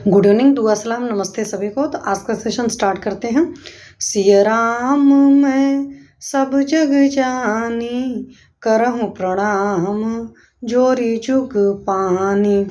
Good evening, दुआ सलाम, नमस्ते सभी को। तो आज का सेशन स्टार्ट करते हैं। सिया राम मैं सब जग जानी, करहूँ प्रणाम जोरी जुग पानी।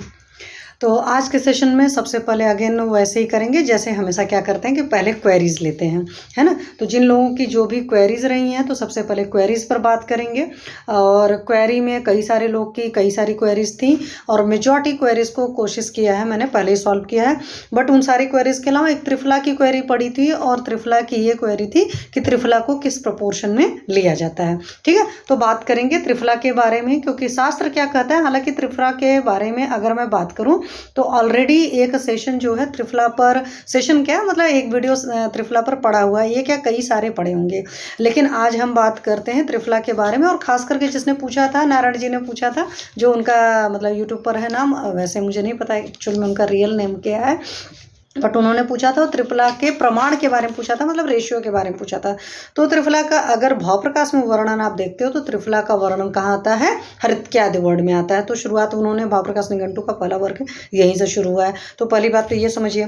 तो आज के सेशन में सबसे पहले अगेन वैसे ही करेंगे जैसे हमेशा क्या करते हैं कि पहले क्वेरीज लेते हैं, है ना। तो जिन लोगों की जो भी क्वेरीज रही हैं तो सबसे पहले क्वेरीज पर बात करेंगे। और क्वेरी में कई सारे लोग की कई सारी क्वेरीज थी और मेजॉरिटी क्वेरीज को कोशिश किया है मैंने पहले ही सॉल्व किया है। बट उन सारी क्वेरीज के अलावा एक त्रिफला की क्वेरी पड़ी थी और त्रिफला की ये क्वेरी थी कि त्रिफला को किस प्रोपोर्शन में लिया जाता है। ठीक है, तो बात करेंगे त्रिफला के बारे में, क्योंकि शास्त्र क्या कहता है। हालांकि त्रिफला के बारे में अगर मैं बात करूं तो ऑलरेडी एक सेशन जो है त्रिफला पर, सेशन क्या मतलब एक वीडियो त्रिफला पर पड़ा हुआ है, ये क्या कई सारे पड़े होंगे। लेकिन आज हम बात करते हैं त्रिफला के बारे में। और खास करके जिसने पूछा था, नारायण जी ने पूछा था, जो उनका मतलब यूट्यूब पर है नाम, वैसे मुझे नहीं पता एक्चुअल में उनका रियल नेम क्या है, बट उन्होंने पूछा था त्रिफला के प्रमाण के बारे में पूछा था, मतलब रेशियो के बारे में पूछा था। तो त्रिफला का अगर भाव प्रकाश में वर्णन आप देखते हो तो त्रिफला का वर्णन कहाँ आता है, हरित्यादि वर्ड में आता है। तो शुरुआत उन्होंने भाव प्रकाश निघंटु का पहला वर्ग यहीं से शुरू हुआ है। तो पहली बात तो ये समझिए।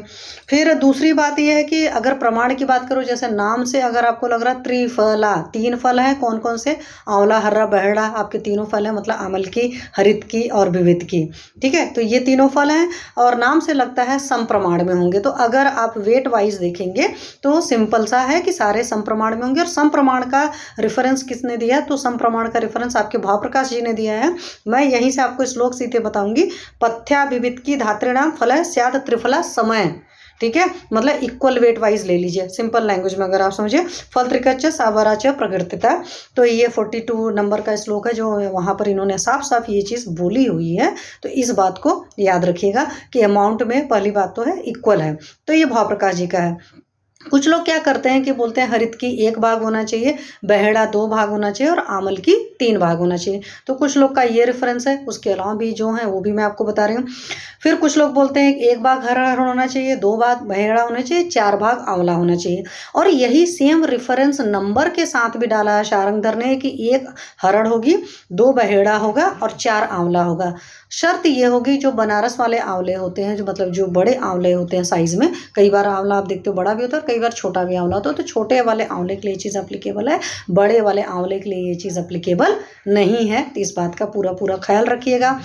फिर दूसरी बात यह है कि अगर प्रमाण की बात करो, जैसे नाम से अगर आपको लग रहा है त्रिफला, तीन फल है, कौन कौन से, आंवला, हर्रा, बहेड़ा, आपके तीनों फल है, मतलब अमल की, हरित की और विविध की। ठीक है, तो ये तीनों फल हैं और नाम से लगता है समप्रमाण में होंगे। तो अगर आप वेट वाइज देखेंगे तो सिंपल सा है कि सारे समप्रमाण में होंगे। और समप्रमाण का रेफरेंस किसने दिया, तो समप्रमाण का रेफरेंस आपके भाव प्रकाश जी ने दिया है। मैं यहीं से आपको श्लोक सीधे बताऊंगी। पथ्या विविध की धातृणाम फल स्यात् त्रिफला समय। ठीक है, मतलब इक्वल वेट वाइज ले लीजिए, सिंपल लैंग्वेज में अगर आप समझिए। फल त्रिकच्च सावराच प्रकृतिता। तो ये 42 नंबर का श्लोक है जो वहाँ पर इन्होंने साफ साफ ये चीज़ बोली हुई है। तो इस बात को याद रखिएगा कि अमाउंट में पहली बात तो है इक्वल है। तो ये भाव प्रकाश जी का है। कुछ लोग क्या करते हैं कि बोलते हैं हरित की 1 भाग होना चाहिए, बहेड़ा 2 भाग होना चाहिए और आमल की 3 भाग होना चाहिए। तो कुछ लोग का ये रेफरेंस है, उसके अलावा भी जो है वो भी मैं आपको बता रही हूँ। फिर कुछ लोग बोलते हैं 1 भाग हरा होना चाहिए, 2 भाग बहेड़ा होना चाहिए, 4 भाग आंवला होना चाहिए। और यही सेम रेफरेंस नंबर के साथ भी डाला है शारंगधर ने कि 1 हरड़ होगी, 2 बहेड़ा होगा और 4 आंवला होगा। शर्त ये होगी जो बनारस वाले आंवले होते हैं, जो मतलब जो बड़े आंवले होते हैं साइज में, कई बार आंवला आप देखते हो बड़ा भी होता है और कई बार छोटा भी आंवला होता है। तो छोटे वाले आंवले के लिए ये चीज़ अप्लीकेबल है, बड़े वाले आंवले के लिए ये चीज़ अप्लीकेबल नहीं है। तो इस बात का पूरा पूरा ख्याल रखिएगा।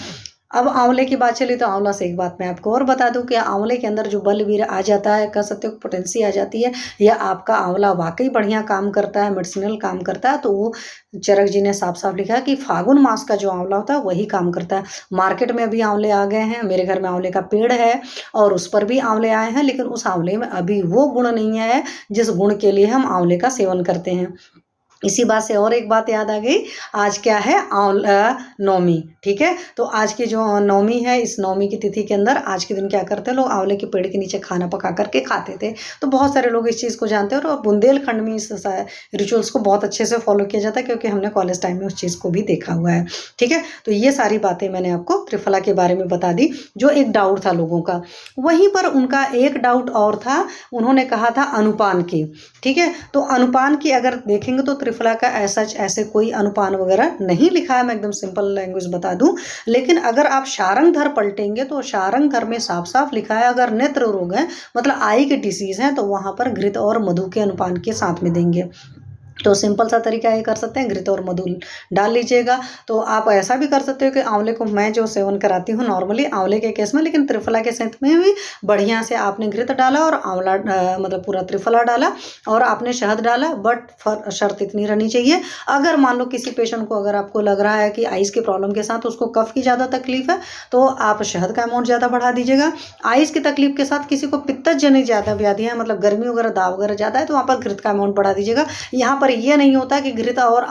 अब आंवले की बात चली तो आंवला से एक बात मैं आपको और बता दूं कि आंवले के अंदर जो बलवीर आ जाता है, कह सकते हो पोटेंसी आ जाती है, या आपका आंवला वाकई बढ़िया काम करता है, मेडिसिनल काम करता है, तो वो चरक जी ने साफ साफ लिखा है कि फागुन मास का जो आंवला होता है वही काम करता है। मार्केट में अभी आंवले आ गए हैं, मेरे घर में आंवले का पेड़ है और उस पर भी आंवले आए हैं, लेकिन उस आंवले में अभी वो गुण नहीं है जिस गुण के लिए हम आंवले का सेवन करते हैं। इसी बात से और एक बात याद आ गई, आज क्या है, आंवला नवमी। ठीक है, तो आज की जो नवमी है, इस नवमी की तिथि के अंदर आज के दिन क्या करते हैं लोग, आंवले के पेड़ के नीचे खाना पका करके खाते थे। तो बहुत सारे लोग इस चीज़ को जानते हैं और बुंदेलखंड में इस रिचुअल्स को बहुत अच्छे से फॉलो किया जाता है, क्योंकि हमने कॉलेज टाइम में उस चीज़ को भी देखा हुआ है। ठीक है, तो ये सारी बातें मैंने आपको त्रिफला के बारे में बता दी, जो एक डाउट था लोगों का। वहीं पर उनका एक डाउट और था, उन्होंने कहा था अनुपान की। ठीक है, तो अनुपान की अगर देखेंगे तो त्रिफला का ऐसे कोई अनुपान वगैरह नहीं लिखा है, मैं एकदम सिंपल लैंग्वेज बता दूं। लेकिन अगर आप शारंगधर पलटेंगे तो शारंगधर में साफ साफ लिखा है, अगर नेत्र रोग है मतलब आई के डिसीज है तो वहां पर घृत और मधु के अनुपान के साथ में देंगे। तो सिंपल सा तरीका ये कर सकते हैं, घृत और मधु डाल लीजिएगा। तो आप ऐसा भी कर सकते हो कि आंवले को मैं जो सेवन कराती हूँ नॉर्मली आंवले के केस में, लेकिन त्रिफला के सेंथ में भी बढ़िया से आपने घृत डाला और आंवला मतलब पूरा त्रिफला डाला और आपने शहद डाला। बट शर्त इतनी रहनी चाहिए, अगर मान लो किसी पेशेंट को अगर आपको लग रहा है कि आइस की प्रॉब्लम के साथ उसको कफ की ज़्यादा तकलीफ है तो आप शहद का अमाउंट ज़्यादा बढ़ा दीजिएगा। आइस की तकलीफ के साथ किसी को पित्तज जनित ज़्यादा व्याधि है, मतलब गर्मी वगैरह दाव वगैरह ज़्यादा है, तो वहाँ पर घृत का अमाउंट बढ़ा दीजिएगा। यहाँ पर ये नहीं होता कि घृत और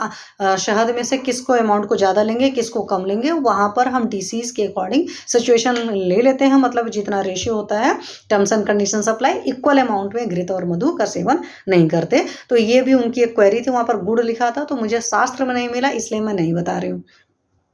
शहद में से किसको अमाउंट को ज़्यादा लेंगे किसको कम लेंगे, वहाँ पर हम डिसीज़ के अकॉर्डिंग सिचुएशन ले लेते हैं, मतलब जितना रेशियो होता है terms and condition apply, equal amount में घृत और मधु का सेवन नहीं करते। तो ये भी उनकी एक क्वेरी थी, वहाँ पर गुड़ लिखा था तो मुझे शास्त्र में नहीं मिला, इसलिए मैं नहीं बता रही हूँ।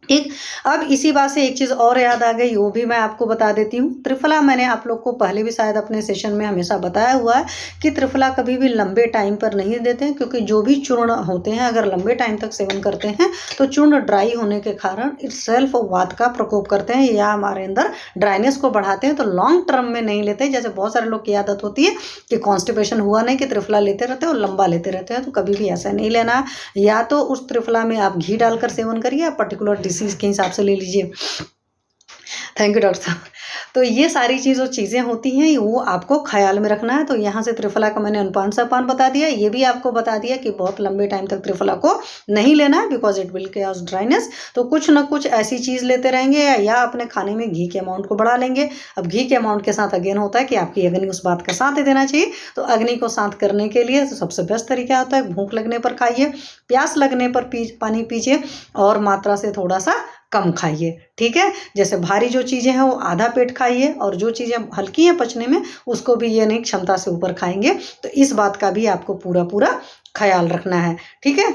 ठीक। अब इसी बात से एक चीज़ और याद आ गई, वो भी मैं आपको बता देती हूँ। त्रिफला मैंने आप लोग को पहले भी शायद अपने सेशन में हमेशा बताया हुआ है कि त्रिफला कभी भी लंबे टाइम पर नहीं देते हैं, क्योंकि जो भी चूर्ण होते हैं अगर लंबे टाइम तक सेवन करते हैं तो चूर्ण ड्राई होने के कारण इटसेल्फ वात का प्रकोप करते हैं या हमारे अंदर ड्राइनेस को बढ़ाते हैं। तो लॉन्ग टर्म में नहीं लेते। जैसे बहुत सारे लोग की आदत होती है कि कॉन्स्टिपेशन हुआ नहीं कि त्रिफला लेते रहते हैं और लंबा लेते रहते हैं, तो कभी भी ऐसा नहीं लेना। या तो उस त्रिफला में आप घी डालकर सेवन करिए या पर्टिकुलर डिसीज के हिसाब से ले लीजिए। थैंक यू डॉक्टर साहब। तो ये सारी चीज़ें होती हैं, वो आपको ख्याल में रखना है। तो यहाँ से त्रिफला का मैंने अनुपान सपान बता दिया। ये भी आपको बता दिया कि बहुत लंबे टाइम तक त्रिफला को नहीं लेना है, because it will cause dryness. तो कुछ ना कुछ ऐसी चीज़ लेते रहेंगे या अपने खाने में घी के अमाउंट को बढ़ा लेंगे। अब घी के अमाउंट के साथ अगेन होता है कि आपकी अग्नि उस बात का साथ देना चाहिए। तो अग्नि को साथ करने के लिए तो सबसे बेस्ट तरीका होता है भूख लगने पर खाइए, प्यास लगने पर पानी पीजिए और मात्रा से थोड़ा सा कम खाइए। ठीक है, जैसे भारी जो चीज़ें हैं वो आधा पेट खाइए और जो चीज़ें हल्की हैं पचने में उसको भी ये नहीं क्षमता से ऊपर खाएंगे। तो इस बात का भी आपको पूरा पूरा ख्याल रखना है। ठीक है,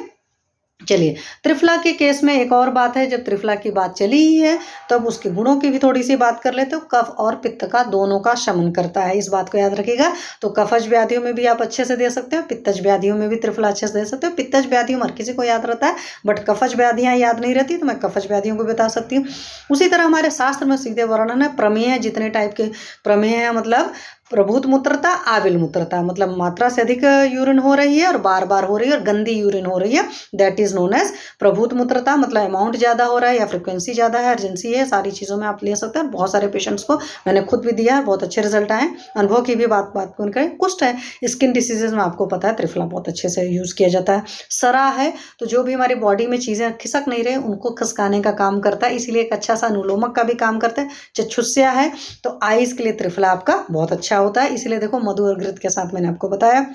चलिए त्रिफला के केस में एक और बात है। जब त्रिफला की बात चली ही है तब उसके गुणों की भी थोड़ी सी बात कर लेते हो। कफ और पित्त का दोनों का शमन करता है, इस बात को याद रखिएगा। तो कफज व्याधियों में भी आप अच्छे से दे सकते हो, पित्तज व्याधियों में भी त्रिफला अच्छे से दे सकते हो। पित्तज व्याधियों में हर किसी को याद रहता है, बट कफज व्याधियाँ याद नहीं रहती, तो मैं कफज व्याधियों को बता सकती हूँ। उसी तरह हमारे शास्त्र में सीधे वर्णन है। प्रमेय जितने टाइप के प्रमेय हैं, मतलब प्रभूत मूत्रता, आविल मूत्रता, मतलब मात्रा से अधिक यूरिन हो रही है और बार बार हो रही है और गंदी यूरिन हो रही है, दैट इज नोन एज प्रभूत मूत्रता। मतलब अमाउंट ज़्यादा हो रहा है या फ्रिक्वेंसी ज़्यादा है, अर्जेंसी है, सारी चीज़ों में आप ले सकते हैं। बहुत सारे पेशेंट्स को मैंने खुद भी दिया है, बहुत अच्छे रिजल्ट आए। अनुभव की भी बात करें। कुष्ठ है, स्किन डिसीजेज में आपको पता है त्रिफला बहुत अच्छे से यूज़ किया जाता है। सरा है, तो जो भी हमारी बॉडी में चीज़ें खिसक नहीं रहे उनको खिसकाने का काम करता है, इसीलिए एक अच्छा सा अनुलोमक का भी काम करता है। चक्षुष्या है, तो आइज़ के लिए त्रिफला आपका बहुत अच्छा होता है, इसलिए देखो मधु और घृत के साथ मैंने आपको बताया।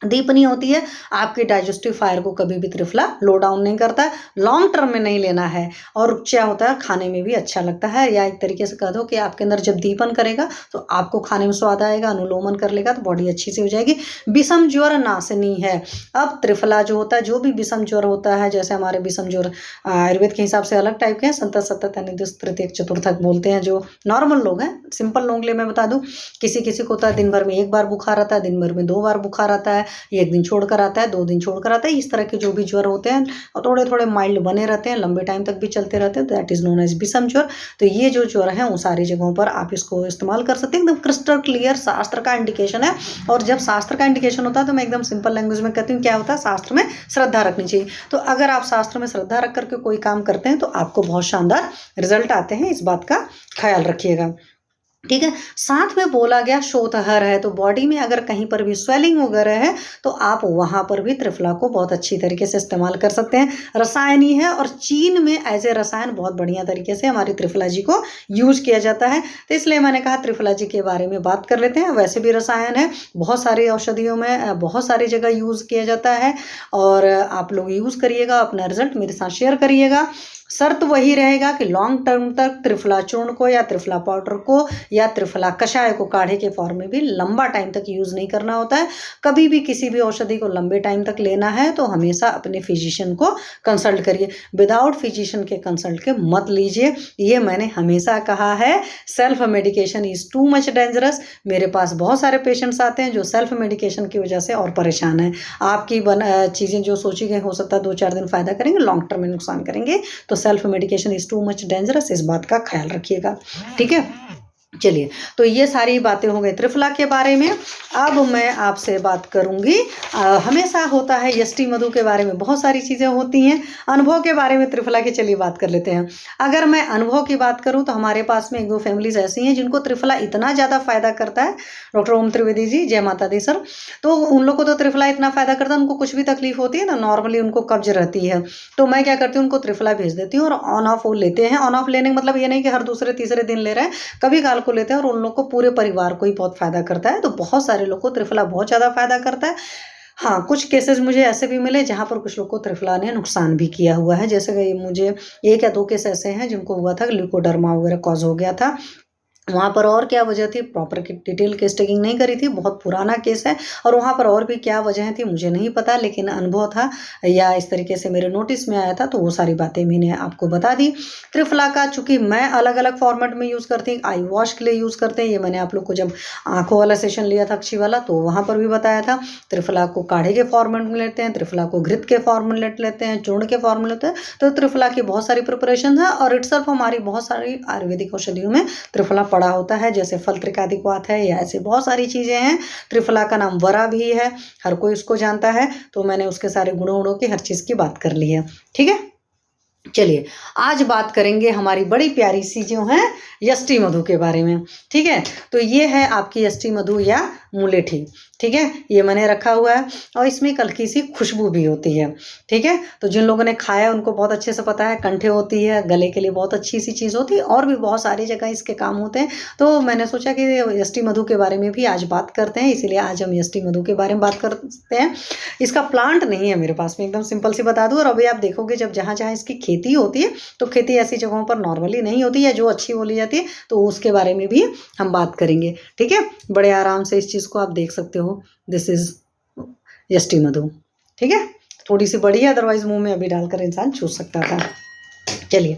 दीपनी होती है, आपके डाइजेस्टिव फायर को कभी भी त्रिफला लो डाउन नहीं करता है, लॉन्ग टर्म में नहीं लेना है। और क्या होता है, खाने में भी अच्छा लगता है, या एक तरीके से कह दो कि आपके अंदर जब दीपन करेगा तो आपको खाने में स्वाद आएगा, अनुलोमन कर लेगा तो बॉडी अच्छी से हो जाएगी। विषम ज्वर नाशनी है। अब त्रिफला जो होता है, जो भी विषम ज्वर होता है, जैसे हमारे विषम ज्वर आयुर्वेद के हिसाब से अलग टाइप के हैं, संतत सतत अनिर्दिष्ट तृतीयक चतुर्थक बोलते हैं, जो नॉर्मल लोग हैं। सिंपल लोगों के लिए मैं बता दूं, किसी किसी को होता है दिन भर में एक बार बुखार आता है, दिन भर में 2 बार बुखार आता है, एक दिन छोड़कर आता है, 2 दिन छोड़कर आता है। इस तरह के जो भी ज्वर होते हैं और थोड़े थोड़े माइल्ड बने रहते हैं, लंबे टाइम तक भी चलते रहते हैं, दैट इज नोन एज विषम ज्वर। तो ये जो ज्वर है वो सारी जगहों पर आप इसको इस्तेमाल कर सकते हैं। एकदम क्रिस्टल क्लियर शास्त्र का इंडिकेशन है। और जब शास्त्र का इंडिकेशन होता है तो मैं एकदम सिंपल लैंग्वेज में कहती हूँ, क्या होता है, शास्त्र में श्रद्धा रखनी चाहिए। तो अगर आप शास्त्र में श्रद्धा रख करके कोई काम करते हैं तो आपको बहुत शानदार रिजल्ट आते हैं, इस बात का ख्याल रखिएगा। ठीक है, साथ में बोला गया शोथहर है, तो बॉडी में अगर कहीं पर भी स्वेलिंग वगैरह है तो आप वहाँ पर भी त्रिफला को बहुत अच्छी तरीके से इस्तेमाल कर सकते हैं। रसायनी है, और चीन में एज ए रसायन बहुत बढ़िया तरीके से हमारी त्रिफला जी को यूज़ किया जाता है। तो इसलिए मैंने कहा त्रिफला जी के बारे में बात कर लेते हैं। वैसे भी रसायन है, बहुत सारी औषधियों में बहुत सारी जगह यूज़ किया जाता है, और आप लोग यूज़ करिएगा, अपना रिजल्ट मेरे साथ शेयर करिएगा। शर्त वही रहेगा कि लॉन्ग टर्म तक त्रिफला चूर्ण को या त्रिफला पाउडर को या त्रिफला कषाय को काढ़े के फॉर्म में भी लंबा टाइम तक यूज़ नहीं करना होता है। कभी भी किसी भी औषधि को लंबे टाइम तक लेना है तो हमेशा अपने फिजिशियन को कंसल्ट करिए, विदाउट फिजिशियन के कंसल्ट के मत लीजिए। ये मैंने हमेशा कहा है, self medication is too much dangerous. मेरे पास बहुत सारे पेशेंट्स आते हैं जो सेल्फ मेडिकेशन की वजह से और परेशान हैं। आपकी चीज़ें जो सोची गई हो सकता है 2-4 दिन फ़ायदा करेंगे, लॉन्ग टर्म में नुकसान करेंगे। तो self medication is too much dangerous, इस बात का ख्याल रखिएगा। ठीक है, चलिए, तो ये सारी बातें हो गई त्रिफला के बारे में। अब मैं आपसे बात करूंगी, हमेशा होता है यष्टि मधु के बारे में बहुत सारी चीज़ें होती हैं। अनुभव के बारे में त्रिफला की चलिए बात कर लेते हैं। अगर मैं अनुभव की बात करूं तो हमारे पास में 1-2 फैमिलीज ऐसी हैं जिनको त्रिफला इतना ज़्यादा फायदा करता है। डॉक्टर ओम त्रिवेदी जी, जय माता दी सर। तो उन लोग को तो त्रिफला इतना फायदा करता है, उनको कुछ भी तकलीफ होती है ना, नॉर्मली उनको कब्ज रहती है, तो मैं क्या करती हूँ, उनको त्रिफला भेज देती हूँ और ऑन ऑफ वो लेते हैं। ऑन ऑफ लेने का मतलब ये नहीं कि हर दूसरे तीसरे दिन ले रहे हैं, कभी काल को लेते हैं, और उन लोग को पूरे परिवार को ही बहुत फायदा करता है। तो बहुत सारे लोग को त्रिफला बहुत ज़्यादा फायदा करता है। हाँ, कुछ केसेस मुझे ऐसे भी मिले जहाँ पर कुछ लोग को त्रिफला ने नुकसान भी किया हुआ है। जैसे कि मुझे 1 या 2 केस ऐसे हैं जिनको हुआ था, ल्यूकोडर्मा वगैरह कॉज हो गया था, वहाँ पर और क्या वजह थी, प्रॉपर डिटेल केस टेकिंग नहीं करी थी, बहुत पुराना केस है, और वहाँ पर और भी क्या वजह थी मुझे नहीं पता, लेकिन अनुभव था या इस तरीके से मेरे नोटिस में आया था, तो वो सारी बातें मैंने आपको बता दी। त्रिफला का चूंकि मैं अलग अलग फॉर्मेट में यूज़ करती हूँ, आई वॉश के लिए यूज़ करते हैं, ये मैंने आप लोग को जब आँखों वाला सेशन लिया था अक्षी वाला, तो वहाँ पर भी बताया था। त्रिफला को काढ़े के फॉर्मेट में लेते हैं, त्रिफला को घृत के फॉर्मेट लेते हैं, चूर्ण के फॉर्मेट लेते हैं, तो त्रिफला की बहुत सारी प्रिपरेशन है, और इटसेल्फ हमारी बहुत सारी आयुर्वेदिक औषधियों में त्रिफला पड़ा होता है, जैसे फल त्रिकादिक्वात है, या ऐसे बहुत सारी चीज़ें हैं। त्रिफला का नाम वरा भी है, हर कोई उसको जानता है, तो मैंने उसके सारे गुणों की हर चीज़ की बात कर ली है। ठीक है, चलिए आज बात करेंगे हमारी बड़ी प्यारी सी जो है यष्टि मधु के बारे में। ठीक है, तो ये है आपकी यष्टि मधु या मुलेठी। ठीक है, ये मैंने रखा हुआ है, और इसमें एक हल्की सी खुशबू भी होती है। ठीक है, तो जिन लोगों ने खाया है उनको बहुत अच्छे से पता है, कंठे होती है, गले के लिए बहुत अच्छी सी चीज़ होती है, और भी बहुत सारी जगह इसके काम होते हैं। तो मैंने सोचा कि यष्टि मधु के बारे में भी आज बात करते हैं, इसीलिए आज हम यष्टि मधु के बारे में बात करते हैं। इसका प्लांट नहीं है मेरे पास में, एकदम सिंपल सी बता दूँ, और अभी आप देखोगे जब जहाँ जहाँ इसकी खेती होती है, तो खेती ऐसी जगहों पर नॉर्मली नहीं होती है, जो अच्छी बोली जाती है, तो उसके बारे में भी हम बात करेंगे। ठीक है, बड़े आराम से इस चीज़ को आप देख सकते हो, दिस इज यष्टि मधु। ठीक है, थोड़ी सी बड़ी है, अदरवाइज मुंह में अभी डालकर इंसान चूस सकता था। चलिए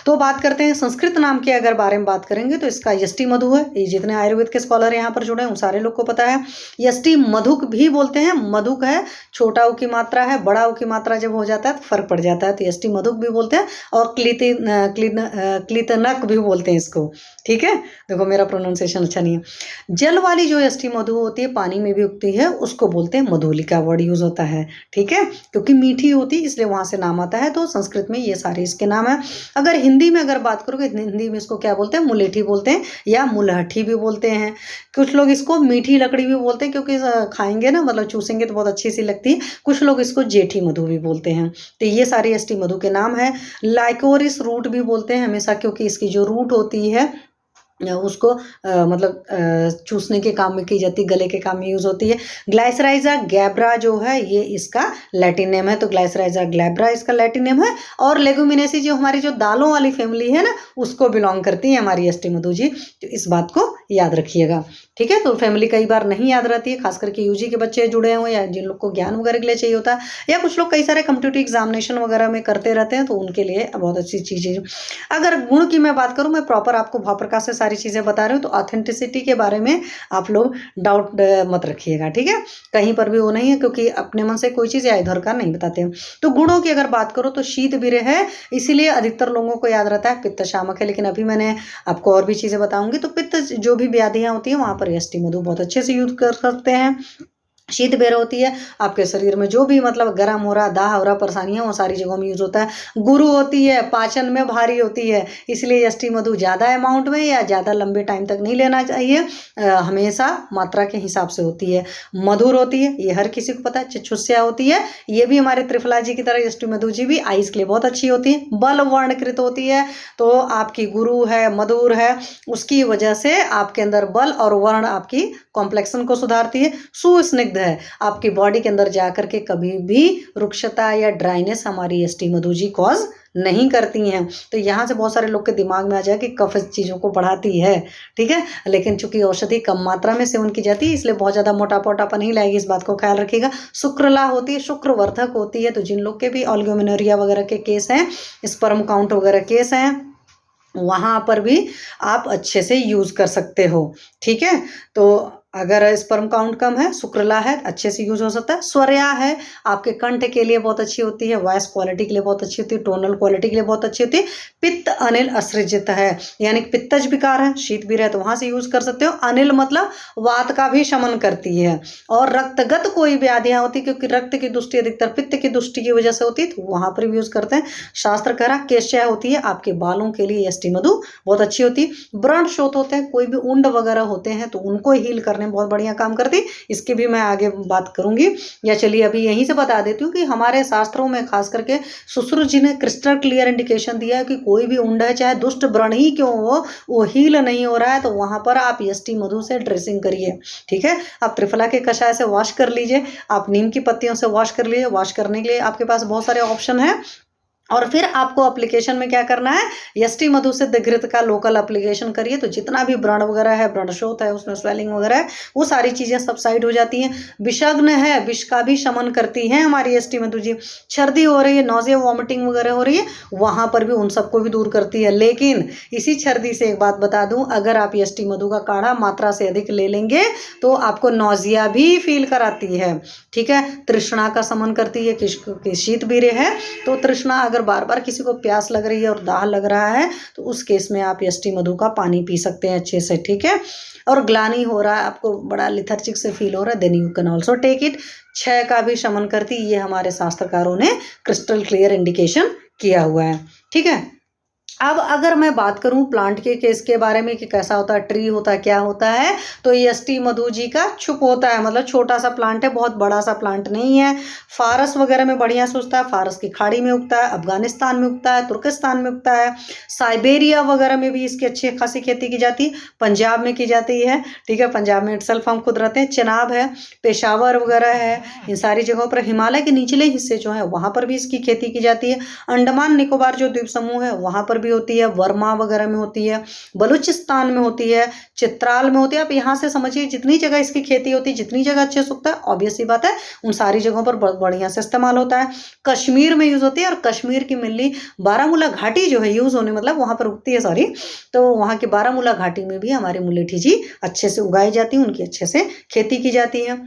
तो बात करते हैं संस्कृत नाम के अगर बारे में बात करेंगे तो इसका यष्टि मधु है। ये जितने आयुर्वेद के स्कॉलर यहाँ पर जुड़े हैं उन सारे लोग को पता है। यष्टि मधुक भी बोलते हैं, मधुक है छोटा ऊ की मात्रा है, बड़ा ऊ की मात्रा जब हो जाता है तो फर्क पड़ जाता है, तो यष्टि मधुक भी बोलते हैं, और क्लितनक भी बोलते हैं इसको। ठीक है, देखो मेरा प्रोनाउंसिएशन अच्छा नहीं है। जल वाली जो यष्टि मधु होती है, पानी में भी उगती है, उसको बोलते हैं मधुलिका, वर्ड यूज होता है। ठीक है, क्योंकि मीठी होती है इसलिए वहां से नाम आता है, तो संस्कृत में ये सारे इसके नाम है। अगर हिंदी में अगर बात करोगे, हिंदी में इसको क्या बोलते हैं, मुलेठी बोलते हैं, या मुलहठी भी बोलते हैं। कुछ लोग इसको मीठी लकड़ी भी बोलते हैं, क्योंकि खाएंगे ना, मतलब चूसेंगे तो बहुत अच्छी सी लगती है। कुछ लोग इसको जेठी मधु भी बोलते हैं। तो ये सारे यष्टि मधु के नाम है। लाइकोरिस रूट भी बोलते हैं हमेशा, क्योंकि इसकी जो रूट होती है उसको चूसने के काम में की जाती है, गले के काम में यूज होती है। ग्लाइसराइजा गैब्रा जो है ये इसका लैटिन नेम है, तो ग्लाइसराइजा ग्लैब्रा इसका लैटिन नेम है। और लेगुमिनेसी जो हमारी जो दालों वाली फैमिली है ना, उसको बिलोंग करती है हमारी यष्टि मधु जी, तो इस बात को याद रखिएगा। ठीक है, तो फैमिली कई बार नहीं याद रहती है, खास करके यूजी के बच्चे जुड़े हुए या जिन लोग को ज्ञान वगैरह के लिए चाहिए होता है, या कुछ लोग कई सारे कम्पिटिटिव एग्जामिनेशन वगैरह में करते रहते हैं, तो उनके लिए बहुत अच्छी चीज़ है। अगर गुण की मैं बात करूँ, मैं प्रॉपर आपको भाव प्रकाश से सारी चीज़ें बता रही हूँ, तो ऑथेंटिसिटी के बारे में आप लोग डाउट मत रखिएगा। ठीक है, कहीं पर भी वो नहीं है, क्योंकि अपने मन से कोई चीज़ या इधर का नहीं बताते हैं। तो गुणों की अगर बात करो तो शीत बीरे है, इसीलिए अधिकतर लोगों को याद रहता है। पित्त शामक है, लेकिन अभी मैंने आपको और भी चीज़ें बताऊंगी। तो पित्त जो भी व्याधियाँ होती हैं वहाँ पर यष्टि मधु बहुत अच्छे से यूज कर सकते हैं। शीत बेर होती है, आपके शरीर में जो भी मतलब गर्म हो रहा, दाह हो रहा, परेशानियाँ, वो सारी जगहों में यूज होता है। गुरु होती है, पाचन में भारी होती है, इसलिए यष्टि मधु ज़्यादा अमाउंट में या ज़्यादा लंबे टाइम तक नहीं लेना चाहिए, हमेशा मात्रा के हिसाब से होती है। मधुर होती है, ये हर किसी को पता है। चिच्छुस्या होती है, ये भी हमारे त्रिफला जी की तरह यष्टि मधु जी भी आइस के लिए बहुत अच्छी होती है। बल वर्णकृत होती है, तो आपकी गुरु है, मधुर है, उसकी वजह से आपके अंदर बल और वर्ण आपकी कॉम्प्लेक्सन को सुधारती है। सुस्निग्ध है, आपकी बॉडी के अंदर जाकर के कभी भी रुक्षता या ड्राइनेस हमारी यष्टि मधु जी कॉज नहीं करती हैं। तो यहाँ से बहुत सारे लोग के दिमाग में आ जाए कि कफ चीज़ों को बढ़ाती है। ठीक है, लेकिन चूंकि औषधि कम मात्रा में सेवन की जाती है, इसलिए बहुत ज़्यादा मोटापा नहीं लाएगी, इस बात को ख्याल रखिएगा। शुक्रला होती है, शुक्रवर्धक होती है, तो जिन लोग के भी ऑलिगोमेनोरिया वगैरह के केस हैं, स्पर्म काउंट वगैरह केस हैं, वहाँ पर भी आप अच्छे से यूज़ कर सकते हो। ठीक है, तो अगर स्पर्म काउंट कम है, शुक्रला है, अच्छे से यूज हो सकता है। स्वरया है, आपके कंठ के लिए बहुत अच्छी होती है, वॉइस क्वालिटी के लिए बहुत अच्छी होती है, टोनल क्वालिटी के लिए बहुत अच्छी होती है। पित्त अनिल असृजित है, यानी पित्तज विकार है, शीत भी रहे तो वहां से यूज कर सकते हो। अनिल मतलब वात का भी शमन करती है। और रक्तगत कोई व्याधियां होती, क्योंकि रक्त की दुष्टि अधिकतर पित्त की दुष्टि की वजह से होती है, तो वहां पर भी यूज करते हैं। शास्त्र कह रहा केशया होती है, आपके बालों के लिए यष्टि मधु बहुत अच्छी होती है। व्रण शोथ होते हैं, कोई भी उंड वगैरह होते हैं, तो उनको हील करने बहुत बढ़िया काम करती, इसकी भी मैं आगे बात करूंगी। या चलिए अभी यहीं से बता देती हूँ कि हमारे शास्त्रों में खास करके सुश्रुत जी ने क्रिस्टल क्लियर इंडिकेशन दिया है कि कोई भी उंड है, चाहे दुष्ट व्रण ही क्यों हो, वो हील नहीं हो रहा है, तो वहां पर आप यष्टि मधु से ड्रेसिंग करिए। ठीक है, आप त्रिफला के कषाय से वॉश कर लीजिए, आप नीम की पत्तियों से वॉश कर लीजिए। वॉश करने के लिए आपके पास बहुत सारे ऑप्शन है, और फिर आपको एप्लीकेशन में क्या करना है, यष्टि मधु सिद्ध घृत का लोकल एप्लीकेशन करिए, तो जितना भी व्रण वगैरह है, व्रण शोथ है, उसमें स्वेलिंग वगैरह है, वो सारी चीज़ें सबसाइड हो जाती हैं। विषग्न है, विष का भी शमन करती हैं हमारी यष्टि मधु जी। सर्दी हो रही है, नौजिया वॉमिटिंग वगैरह हो रही है, वहाँ पर भी उन सबको भी दूर करती है। लेकिन इसी सर्दी से एक बात बता दूँ, अगर आप यष्टि मधु का काढ़ा मात्रा से अधिक ले लेंगे तो आपको नौजिया भी फील कराती है। ठीक है, तृष्णा का शमन करती है, कि शीत बीरे है तो तृष्णा, अगर बार बार किसी को प्यास लग रही है और दाह लग रहा है तो उस केस में आप यष्टि मधु का पानी पी सकते हैं अच्छे से। ठीक है, और ग्लानि हो रहा है, आपको बड़ा लिथर्जिक से फील हो रहा है, then you can also take it. क्षय का भी शमन करती, ये हमारे शास्त्रकारों ने क्रिस्टल क्लियर इंडिकेशन किया हुआ है। ठीक है, अब अगर मैं बात करूं प्लांट के केस के बारे में कि कैसा होता है, ट्री होता है, क्या होता है, तो यष्टि मधु जी का छुप होता है, मतलब छोटा सा प्लांट है, बहुत बड़ा सा प्लांट नहीं है। फारस वगैरह में बढ़िया से उगता है, फारस की खाड़ी में उगता है, अफगानिस्तान में उगता है, तुर्किस्तान में उगता है, साइबेरिया वगैरह में भी इसकी अच्छी खासी खेती की जाती है, पंजाब में की जाती है। ठीक है, पंजाब में इटसेल्फ हम खुद रहते हैं। चिनाब है, पेशावर वगैरह है, इन सारी जगहों पर, हिमालय के निचले हिस्से जो है वहाँ पर भी इसकी खेती की जाती है। अंडमान निकोबार जो द्वीप समूह है वहाँ पर भी होती है, वर्मा वगैरह में होती है, बलूचिस्तान में होती है, चित्राल में होती है। आप यहाँ से समझिए जितनी जगह इसकी खेती होती है, जितनी जगह अच्छे से उगता है, ऑब्वियस सी बात है उन सारी जगहों पर बढ़िया से इस्तेमाल होता है। कश्मीर में यूज होती है, और कश्मीर की मिल्ली बारामूला घाटी जो है यूज होने, मतलब वहाँ पर उगती है, सॉरी, तो वहाँ की बारामूला घाटी में भी हमारी मुलेठी जी अच्छे से उगाई जाती है, उनकी अच्छे से खेती की जाती है।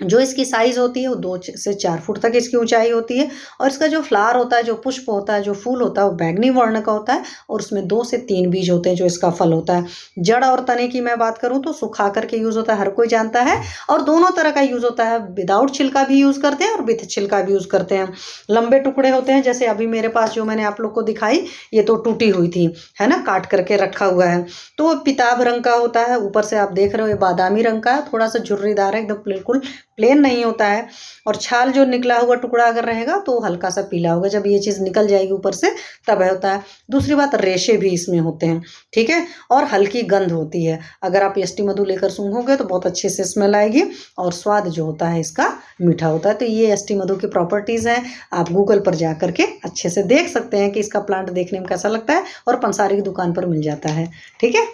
जो इसकी साइज़ होती है वो 2 से 4 फुट तक इसकी ऊंचाई होती है, और इसका जो फ्लावर होता है, जो पुष्प होता है, जो फूल होता है, वो बैंगनी वर्ण का होता है, और उसमें 2 से 3 बीज होते हैं जो इसका फल होता है। जड़ और तने की मैं बात करूँ तो सुखा करके यूज़ होता है, हर कोई जानता है, और दोनों तरह का यूज़ होता है, विदाउट छिलका भी यूज़ करते हैं और विथ छिलका भी यूज़ करते हैं। लंबे टुकड़े होते हैं, जैसे अभी मेरे पास जो मैंने आप लोग को दिखाई, ये तो टूटी हुई थी, है ना, काट करके रखा हुआ है, तो वो पिताब रंग का होता है, ऊपर से आप देख रहे हो ये बादामी रंग का है, थोड़ा सा झुर्रीदार है, एकदम बिल्कुल प्लेन नहीं होता है। और छाल जो निकला हुआ टुकड़ा अगर रहेगा तो हल्का सा पीला होगा, जब ये चीज़ निकल जाएगी ऊपर से तब होता है। दूसरी बात, रेशे भी इसमें होते हैं। ठीक है, और हल्की गंध होती है, अगर आप यष्टि मधु लेकर सूंघोगे तो बहुत अच्छे से स्मेल आएगी, और स्वाद जो होता है इसका मीठा होता है। तो ये यष्टि मधु की प्रॉपर्टीज़ हैं, आप गूगल पर जा करके अच्छे से देख सकते हैं कि इसका प्लांट देखने में कैसा लगता है, और पंसारी की दुकान पर मिल जाता है। ठीक है,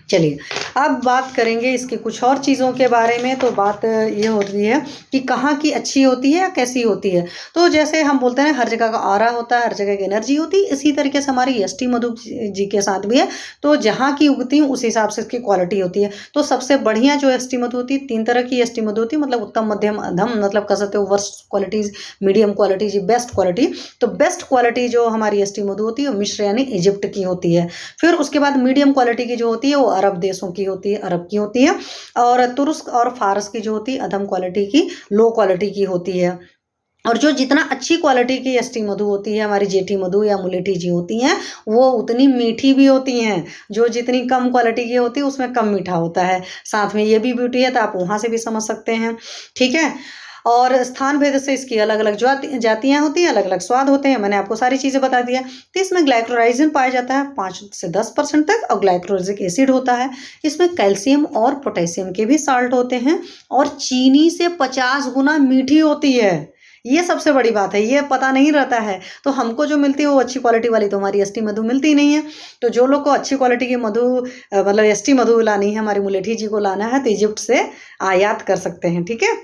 चलिए अब बात करेंगे इसकी कुछ और चीज़ों के बारे में। तो बात ये होती है कि कहाँ की अच्छी होती है या कैसी होती है। तो जैसे हम बोलते हैं हर जगह का ऑरा होता है, हर जगह की एनर्जी होती है, इसी तरीके से हमारी यष्टि मधु जी के साथ भी है। तो जहाँ की उगती हूँ उस हिसाब से इसकी क्वालिटी होती है। तो सबसे बढ़िया जो यष्टि मधु होती है, 3 तरह की यष्टि मधु होती है, मतलब उत्तम, मध्यम, अधम, मतलब कह सकते हो वर्स्ट क्वालिटीज़, मीडियम क्वालिटी जी, बेस्ट क्वालिटी। तो बेस्ट क्वालिटी जो हमारी यष्टि मधु होती है वो मिस्र यानी इजिप्ट की होती है। फिर उसके बाद मीडियम क्वालिटी की जो होती है वो अरब देशों की होती है, अरब की होती है। और तुर्क और फारस की जो होती है अधम क्वालिटी की, लो क्वालिटी की होती है। और जो जितना अच्छी क्वालिटी की यष्टि मधु होती है, हमारी जेठी मधु या मुलेठी जी होती हैं, वो उतनी मीठी भी होती हैं। जो जितनी कम क्वालिटी की होती है उसमें कम मीठा होता है। साथ में ये भी ब्यूटी है, तो आप वहाँ से भी समझ सकते हैं। ठीक है, और स्थान भेद से इसकी अलग अलग जातियाँ होती हैं, अलग अलग स्वाद होते हैं, मैंने आपको सारी चीज़ें बता दिया। तो इसमें ग्लाइकोराइजिन पाया जाता है 5 से 10% तक, और ग्लाइकोरोजिक एसिड होता है। इसमें कैल्शियम और पोटेशियम के भी साल्ट होते हैं, और चीनी से 50 गुना मीठी होती है। ये सबसे बड़ी बात है, ये पता नहीं रहता है। तो हमको जो मिलती है वो अच्छी क्वालिटी वाली, तो हमारी यष्टि मधु मिलती नहीं है। तो जो लोग को अच्छी क्वालिटी की मधु, मतलब यष्टि मधु लानी है, हमारी मुलेठी जी को लाना है, तो इजिप्ट से आयात कर सकते हैं। ठीक है,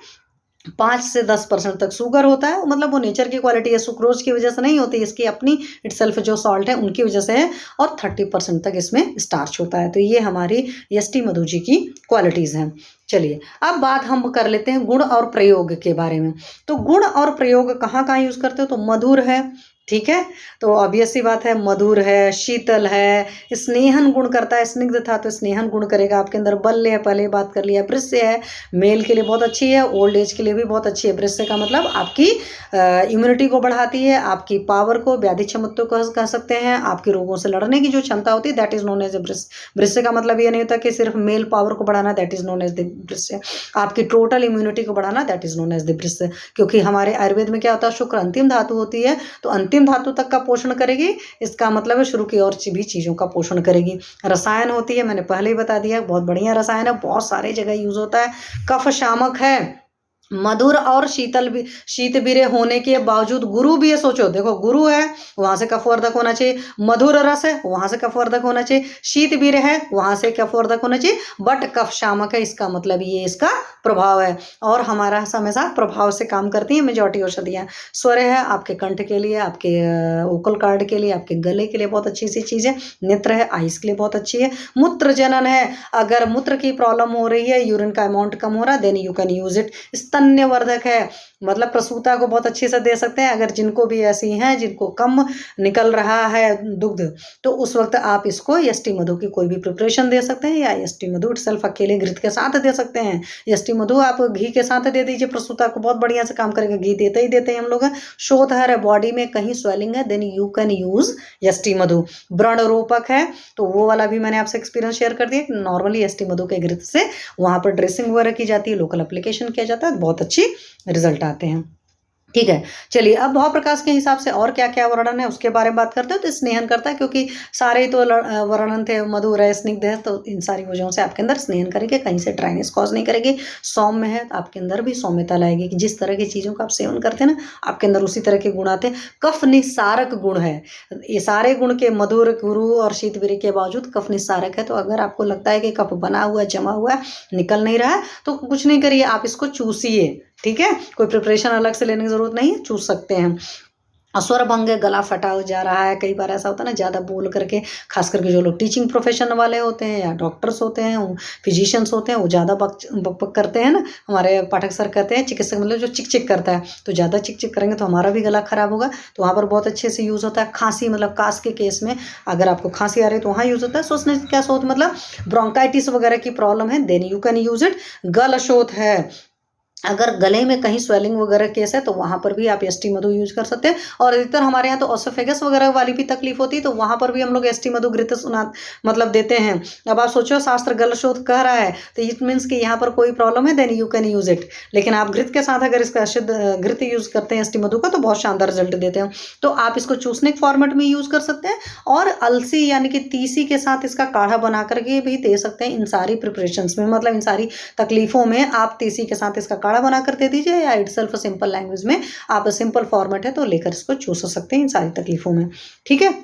5 से 10% तक शुगर होता है, मतलब वो नेचर की क्वालिटी है, सुक्रोज की वजह से नहीं होती, इसकी अपनी इटसेल्फ जो सॉल्ट है उनकी वजह से है। और 30% तक इसमें स्टार्च होता है। तो ये हमारी यष्टि मधु जी की क्वालिटीज़ हैं। चलिए अब बात हम कर लेते हैं गुण और प्रयोग के बारे में। तो गुण और प्रयोग कहाँ कहाँ यूज़ करते हो, तो मधुर है, ठीक है, तो ऑब्वियस सी बात है, मधुर है, शीतल है, स्नेहन गुण करता है, स्निग्ध था तो स्नेहन गुण करेगा आपके अंदर। बल्य है, पहले बात कर लिया। वृश्य है, मेल के लिए बहुत अच्छी है, ओल्ड एज के लिए भी बहुत अच्छी है। वृश्य का मतलब आपकी इम्यूनिटी को बढ़ाती है, आपकी पावर को, व्याधि क्षमता को कह सकते हैं, आपके रोगों से लड़ने की जो क्षमता होती है, that is known as a वृश्य। वृश्य का मतलब ये नहीं होता कि सिर्फ मेल पावर को बढ़ाना, that is known as the वृश्य। आपकी टोटल इम्यूनिटी को बढ़ाना, that is known as the वृश्य। क्योंकि हमारे आयुर्वेद में क्या होता है, शुक्र अंतिम धातु होती है, तो अंतिम धातु तक का पोषण करेगी, इसका मतलब है शुरू की और भी चीज़ों का पोषण करेगी। रसायन होती है, मैंने पहले ही बता दिया, बहुत बढ़िया रसायन है, बहुत सारे जगह यूज होता है। कफ शामक है, मधुर और शीत बीरे होने के बावजूद गुरु भी है, सोचो देखो गुरु है वहां से कफवर्धक होना चाहिए, मधुर रस है वहां से कफवर्धक होना चाहिए, शीत बीरे है वहां से कफवर्धक होना चाहिए, बट कफ शामक है, इसका मतलब ये इसका प्रभाव है। और हमारा हमेशा प्रभाव से काम करती है मेजॉरिटी औषधियाँ। स्वर है आपके कंठ के लिए, आपके वोकल कार्ड के लिए, आपके गले के लिए बहुत अच्छी सी चीज़ है। नेत्र है आइस के लिए बहुत अच्छी है। मूत्र जनन है, अगर मूत्र की प्रॉब्लम हो रही है, यूरिन का अमाउंट कम हो रहा है, then you can use it. स्तन्यवर्धक है, मतलब प्रसूता को बहुत अच्छे से दे सकते हैं, अगर जिनको भी ऐसी हैं जिनको कम निकल रहा है दुग्ध, तो उस वक्त आप इसको यष्टि मधु की कोई भी प्रिपरेशन दे सकते हैं, या यष्टि मधु इटसेल्फ अकेले घृत के साथ दे सकते हैं। यष्टि मधु आप घी के साथ दे दीजिए, प्रसूता को बहुत बढ़िया से काम करेगा, घी देते ही देते हैं हम लोग। शोधहर है, बॉडी में कहीं स्वेलिंग है, देन यू कैन यूज यष्टि मधु। व्रण रूपक है, तो वो वाला भी मैंने आपसे एक्सपीरियंस शेयर कर दिया, नॉर्मली यष्टि मधु के घृत से वहां पर ड्रेसिंग वगैरह की जाती है, लोकल एप्लीकेशन किया जाता है, बहुत अच्छी रिजल्ट आते हैं। ठीक है, चलिए अब भाव प्रकाश के हिसाब से और क्या क्या वर्णन है उसके बारे में बात करते हैं। तो स्नेहन करता है, क्योंकि सारे ही तो वर्णन थे, मधुर है, स्निग्ध है, तो इन सारी वजहों से आपके अंदर स्नेहन करेंगे, कहीं से ड्राइनेस कॉज नहीं करेगी। सौम्य है तो आपके अंदर भी सौम्यता लाएगी, कि जिस तरह की चीज़ों का आप सेवन करते हैं ना, आपके अंदर उसी तरह के गुण आते हैं। कफ निस्सारक गुण है, ये सारे गुण के मधुर गुरु और शीतवीर्य के बावजूद कफ निस्सारक है। तो अगर आपको लगता है कि कफ बना हुआ है, जमा हुआ है, निकल नहीं रहा है, तो कुछ नहीं करिए, आप इसको चूसिए। ठीक है, कोई प्रिपरेशन अलग से लेने की जरूरत नहीं है, चूस सकते हैं। स्वर भंग है, गला फटा हो जा रहा है, कई बार ऐसा होता है ना ज़्यादा बोल करके, खास करके जो लोग टीचिंग प्रोफेशन वाले होते हैं या डॉक्टर्स होते हैं, फिजिशियंस होते हैं, वो ज़्यादा बक करते हैं ना, हमारे पाठक सर कहते हैं चिकित्सक मतलब जो चिक चिक करता है, तो ज़्यादा चिक चिक करेंगे तो हमारा भी गला खराब होगा, तो वहाँ पर बहुत अच्छे से यूज़ होता है। खांसी मतलब कास के केस में अगर आपको खांसी आ रही है तो वहाँ यूज़ होता है। सोचने क्या सोच मतलब ब्रोंकाइटिस वगैरह की प्रॉब्लम है, then you can use it. गल शोथ है, अगर गले में कहीं स्वेलिंग वगैरह केस है तो वहाँ पर भी आप यष्टि मधु यूज कर सकते हैं। और अधिकतर हमारे यहाँ तो ओसोफेगस वगैरह वाली भी तकलीफ होती है, तो वहाँ पर भी हम लोग यष्टि मधु घृत सुना मतलब देते हैं। अब आप सोचो शास्त्र गल शोध कह रहा है, तो इट मीन्स कि यहाँ पर कोई प्रॉब्लम है, then you can use it. लेकिन आप घृत के साथ अगर इसका शुद्ध घृत यूज करते हैं यष्टि मधु का, तो बहुत शानदार रिजल्ट देते हैं। तो आप इसको चूसने के फॉर्मेट में यूज कर सकते हैं, और अलसी यानी कि तीसी के साथ इसका काढ़ा बना करके भी दे सकते हैं। इन सारी प्रिपरेशन में मतलब इन सारी तकलीफों में आप तीसी के साथ इसका काढ़ा बना कर दे दीजिए, या इटसेल्फ सिंपल लैंग्वेज में आप सिंपल फॉर्मेट है तो लेकर इसको चूस सकते हैं इन सारी तकलीफों में। ठीक है,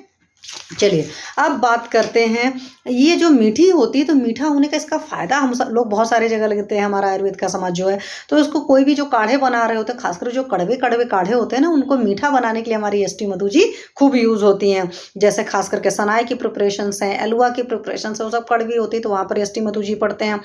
चलिए अब बात करते हैं, ये जो मीठी होती है तो मीठा होने का इसका फायदा हम लोग बहुत सारी जगह लेते हैं। हमारा आयुर्वेद का समाज जो है, तो इसको कोई भी जो काढ़े बना रहे होते हैं, खासकर जो कड़वे कड़वे काढ़े होते हैं ना, उनको मीठा बनाने के लिए हमारी यष्टि मधु जी खूब यूज होती हैं। जैसे खास करके सनाई की प्रिपरेशंस हैं, एलुआ की प्रिपरेशंस है, वो सब कड़वी होती है, तो वहाँ पर यष्टि मधु जी पड़ते हैं।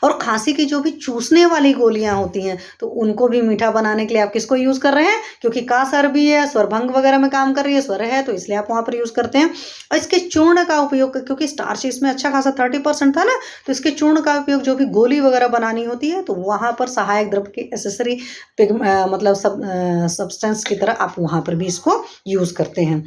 और खांसी की जो भी चूसने वाली गोलियां होती हैं, तो उनको भी मीठा बनाने के लिए आप किसको यूज कर रहे हैं, क्योंकि कास भी है, स्वरभंग वगैरह में काम कर रही है, स्वर है, तो इसलिए आप वहाँ पर यूज करते हैं। और इसके चूर्ण का उपयोग, क्योंकि स्टार्च इसमें अच्छा खासा 30% था ना, तो इसके चूर्ण का उपयोग जो भी गोली वगैरह बनानी होती है, तो वहाँ पर सहायक द्रव्य की एसेसरी मतलब सब्सटेंस की तरह आप वहाँ पर भी इसको यूज करते हैं।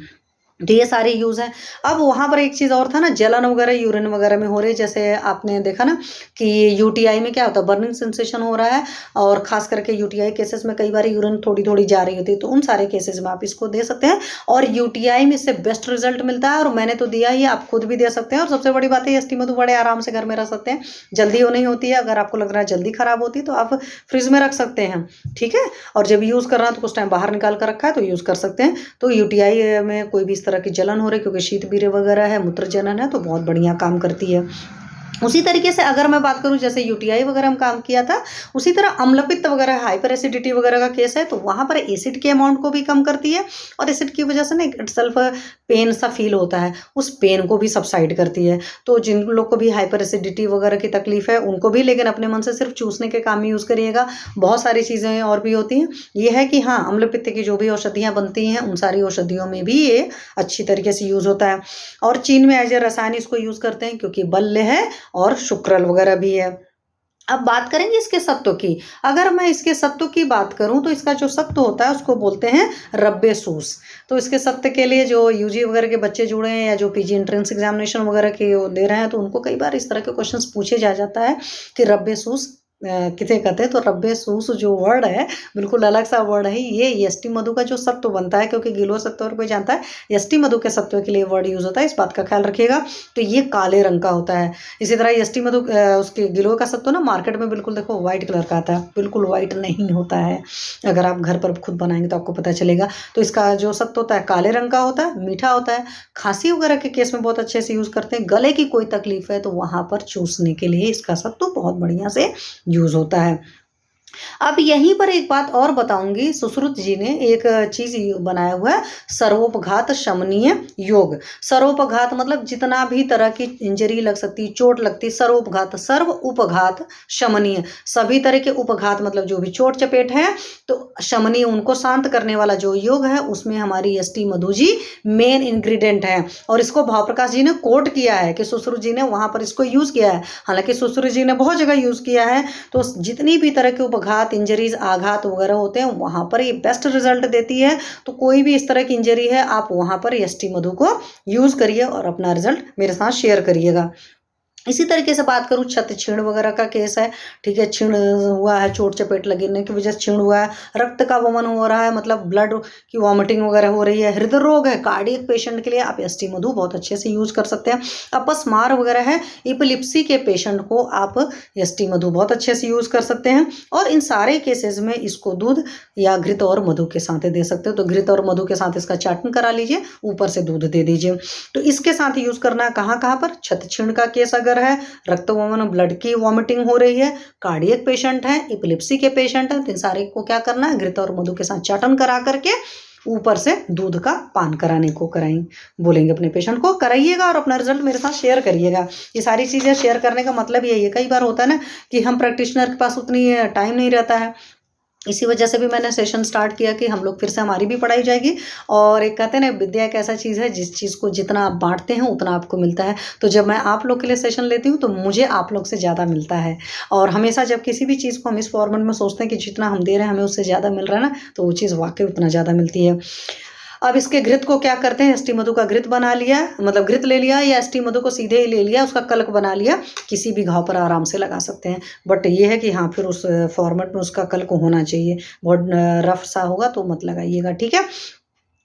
तो ये सारे यूज़ हैं। अब वहाँ पर एक चीज़ और था ना, जलन वगैरह यूरिन वगैरह में हो रही है, जैसे आपने देखा ना कि यूटीआई में क्या होता है, बर्निंग सेंसेशन हो रहा है, और खास करके यूटीआई केसेस में कई बार यूरिन थोड़ी थोड़ी जा रही होती है, तो उन सारे केसेस में आप इसको दे सकते हैं। और यूटीआई में इससे बेस्ट रिजल्ट मिलता है, और मैंने तो दिया ही, आप खुद भी दे सकते हैं। और सबसे बड़ी बात है, यष्टि मधु बड़े आराम से घर में रख सकते हैं, जल्दी वो नहीं होती है। अगर आपको लग रहा है जल्दी खराब होती है तो आप फ्रिज में रख सकते हैं। ठीक है, और जब यूज़ कर रहा है तो कुछ टाइम बाहर निकाल कर रखा है तो यूज़ कर सकते हैं। तो यूटीआई में कोई भी इस तरह की जलन हो रही, क्योंकि शीत बीरे वगैरह है, मूत्र जनन है, तो बहुत बढ़िया काम करती है। उसी तरीके से अगर मैं बात करूं, जैसे यूटीआई वगैरह हम काम किया था, उसी तरह अम्लपित्त वगैरह, हाइपर एसिडिटी वगैरह का केस है, तो वहाँ पर एसिड के अमाउंट को भी कम करती है, और एसिड की वजह से ना इटसेल्फ पेन सा फील होता है, उस पेन को भी सबसाइड करती है। तो जिन लोग को भी हाइपर एसिडिटी वगैरह की तकलीफ है उनको भी, लेकिन अपने मन से सिर्फ चूसने के काम में यूज़ करिएगा। बहुत सारी चीज़ें और भी होती हैं। ये है कि हाँ, अम्लपित्त की जो भी औषधियाँ बनती हैं, उन सारी औषधियों में भी ये अच्छी तरीके से यूज़ होता है। और चीन में एज ए रसायन इसको यूज़ करते हैं, क्योंकि बल्य है और शुक्रल वगैरह भी है। अब बात करेंगे इसके सत्व की। अगर मैं इसके सत्व की बात करूं, तो इसका जो सत्व होता है उसको बोलते हैं रब्बे सूस। तो इसके सत्व के लिए जो यूजी वगैरह के बच्चे जुड़े हैं, या जो पीजी एंट्रेंस एग्जामिनेशन वगैरह के दे रहे हैं, तो उनको कई बार इस तरह के क्वेश्चंस पूछे जा जाता है कि रब्बे सूस किसे कहते हैं, तो रब्बे सूस जो वर्ड है बिल्कुल अलग सा वर्ड है। ये यष्टि मधु का जो सत्व बनता है, क्योंकि गिलोय सत्व और कोई जानता है, यष्टि मधु के सत्व के लिए वर्ड यूज होता है, इस बात का ख्याल रखिएगा। तो ये काले रंग का होता है। इसी तरह यष्टि मधु उसके गिलोय का सत्व ना मार्केट में बिल्कुल देखो व्हाइट कलर का आता है, बिल्कुल व्हाइट नहीं होता है। अगर आप घर पर खुद बनाएंगे तो आपको पता चलेगा। तो इसका जो सत्व होता है काले रंग का होता है, मीठा होता है। खांसी वगैरह के केस में बहुत अच्छे से यूज करते हैं। गले की कोई तकलीफ है तो वहां पर चूसने के लिए इसका सत्व बहुत बढ़िया से यूज होता है। अब यहीं पर एक बात और बताऊंगी, सुश्रुत जी ने एक चीज बनाया हुआ है, सर्वोपघात शमनीय योग। सर्वोपघात मतलब जितना भी तरह की इंजरी लग सकती, चोट लगती, सर्वोपघात, सर्व उपघात शमनीय, सभी तरह के उपघात मतलब जो भी चोट चपेट है तो शमनीय, उनको शांत करने वाला जो योग है उसमें हमारी यष्टि मधु जी मेन इंग्रेडिएंट है। और इसको भाव प्रकाश जी ने कोट किया है कि सुश्रुत जी ने वहां पर इसको यूज किया है। हालांकि सुश्रुत जी ने बहुत जगह यूज किया है। तो जितनी भी तरह के उपघात, इंजरीज, आघात वगैरह होते हैं वहां पर ये बेस्ट रिजल्ट देती है। तो कोई भी इस तरह की इंजरी है आप वहां पर यष्टि मधु को यूज करिए और अपना रिजल्ट मेरे साथ शेयर करिएगा। इसी तरीके से बात करूं, छत छीण वगैरह का केस है, ठीक है, छीण हुआ है, चोट चपेट लगने की वजह से छीण हुआ है, रक्त का वमन हो रहा है, मतलब ब्लड की वॉमिटिंग वगैरह हो रही है, हृदय रोग है, कार्डियक पेशेंट के लिए आप यष्टि मधु बहुत अच्छे से यूज कर सकते हैं। अपस्मार वगैरह है, इपिलिप्सी के पेशेंट को आप यष्टि मधु बहुत अच्छे से यूज कर सकते हैं। और इन सारे केसेस में इसको दूध या घृत और मधु के साथ दे सकते हो। तो घृत और मधु के साथ इसका चाटन करा लीजिए, ऊपर से दूध दे दीजिए। तो इसके साथ यूज करना है कहाँ कहाँ पर, छत छीण का केस अगर है, रक्त वमन, ब्लड की वॉमिटिंग हो रही है, कार्डियक पेशेंट है, एपिलेप्सी के पेशेंट है, तो इन सारे को क्या करना है, घृत और मधु के साथ चाटन करा करके ऊपर से दूध का पान कराने को कराएं, बोलेंगे अपने पेशेंट को, कराइएगा और अपना रिजल्ट मेरे साथ शेयर करिएगा। ये सारी चीज़ें शेयर करने का मतलब यही है, कई बार होता है ना कि हम प्रैक्टिशनर के पास उतनी टाइम नहीं रहता है, इसी वजह से भी मैंने सेशन स्टार्ट किया कि हम लोग फिर से हमारी भी पढ़ाई जाएगी। और एक कहते हैं ना, विद्या एक ऐसा चीज़ है जिस चीज़ को जितना आप बांटते हैं उतना आपको मिलता है। तो जब मैं आप लोग के लिए सेशन लेती हूँ तो मुझे आप लोग से ज़्यादा मिलता है। और हमेशा जब किसी भी चीज़ को हम इस फॉर्मेट में सोचते हैं कि जितना हम दे रहे हैं हमें उससे ज़्यादा मिल रहा है ना, तो वो चीज़ वाकई उतना ज़्यादा मिलती है। अब इसके घृत को क्या करते हैं, यष्टि मधु का घृत बना लिया, मतलब घृत ले लिया या यष्टि मधु को सीधे ही ले लिया, उसका कलक बना लिया, किसी भी घाव पर आराम से लगा सकते हैं। बट ये है कि हाँ फिर उस फॉर्मेट में उसका कलक होना चाहिए, बहुत रफ सा होगा तो मत लगाइएगा, ठीक है।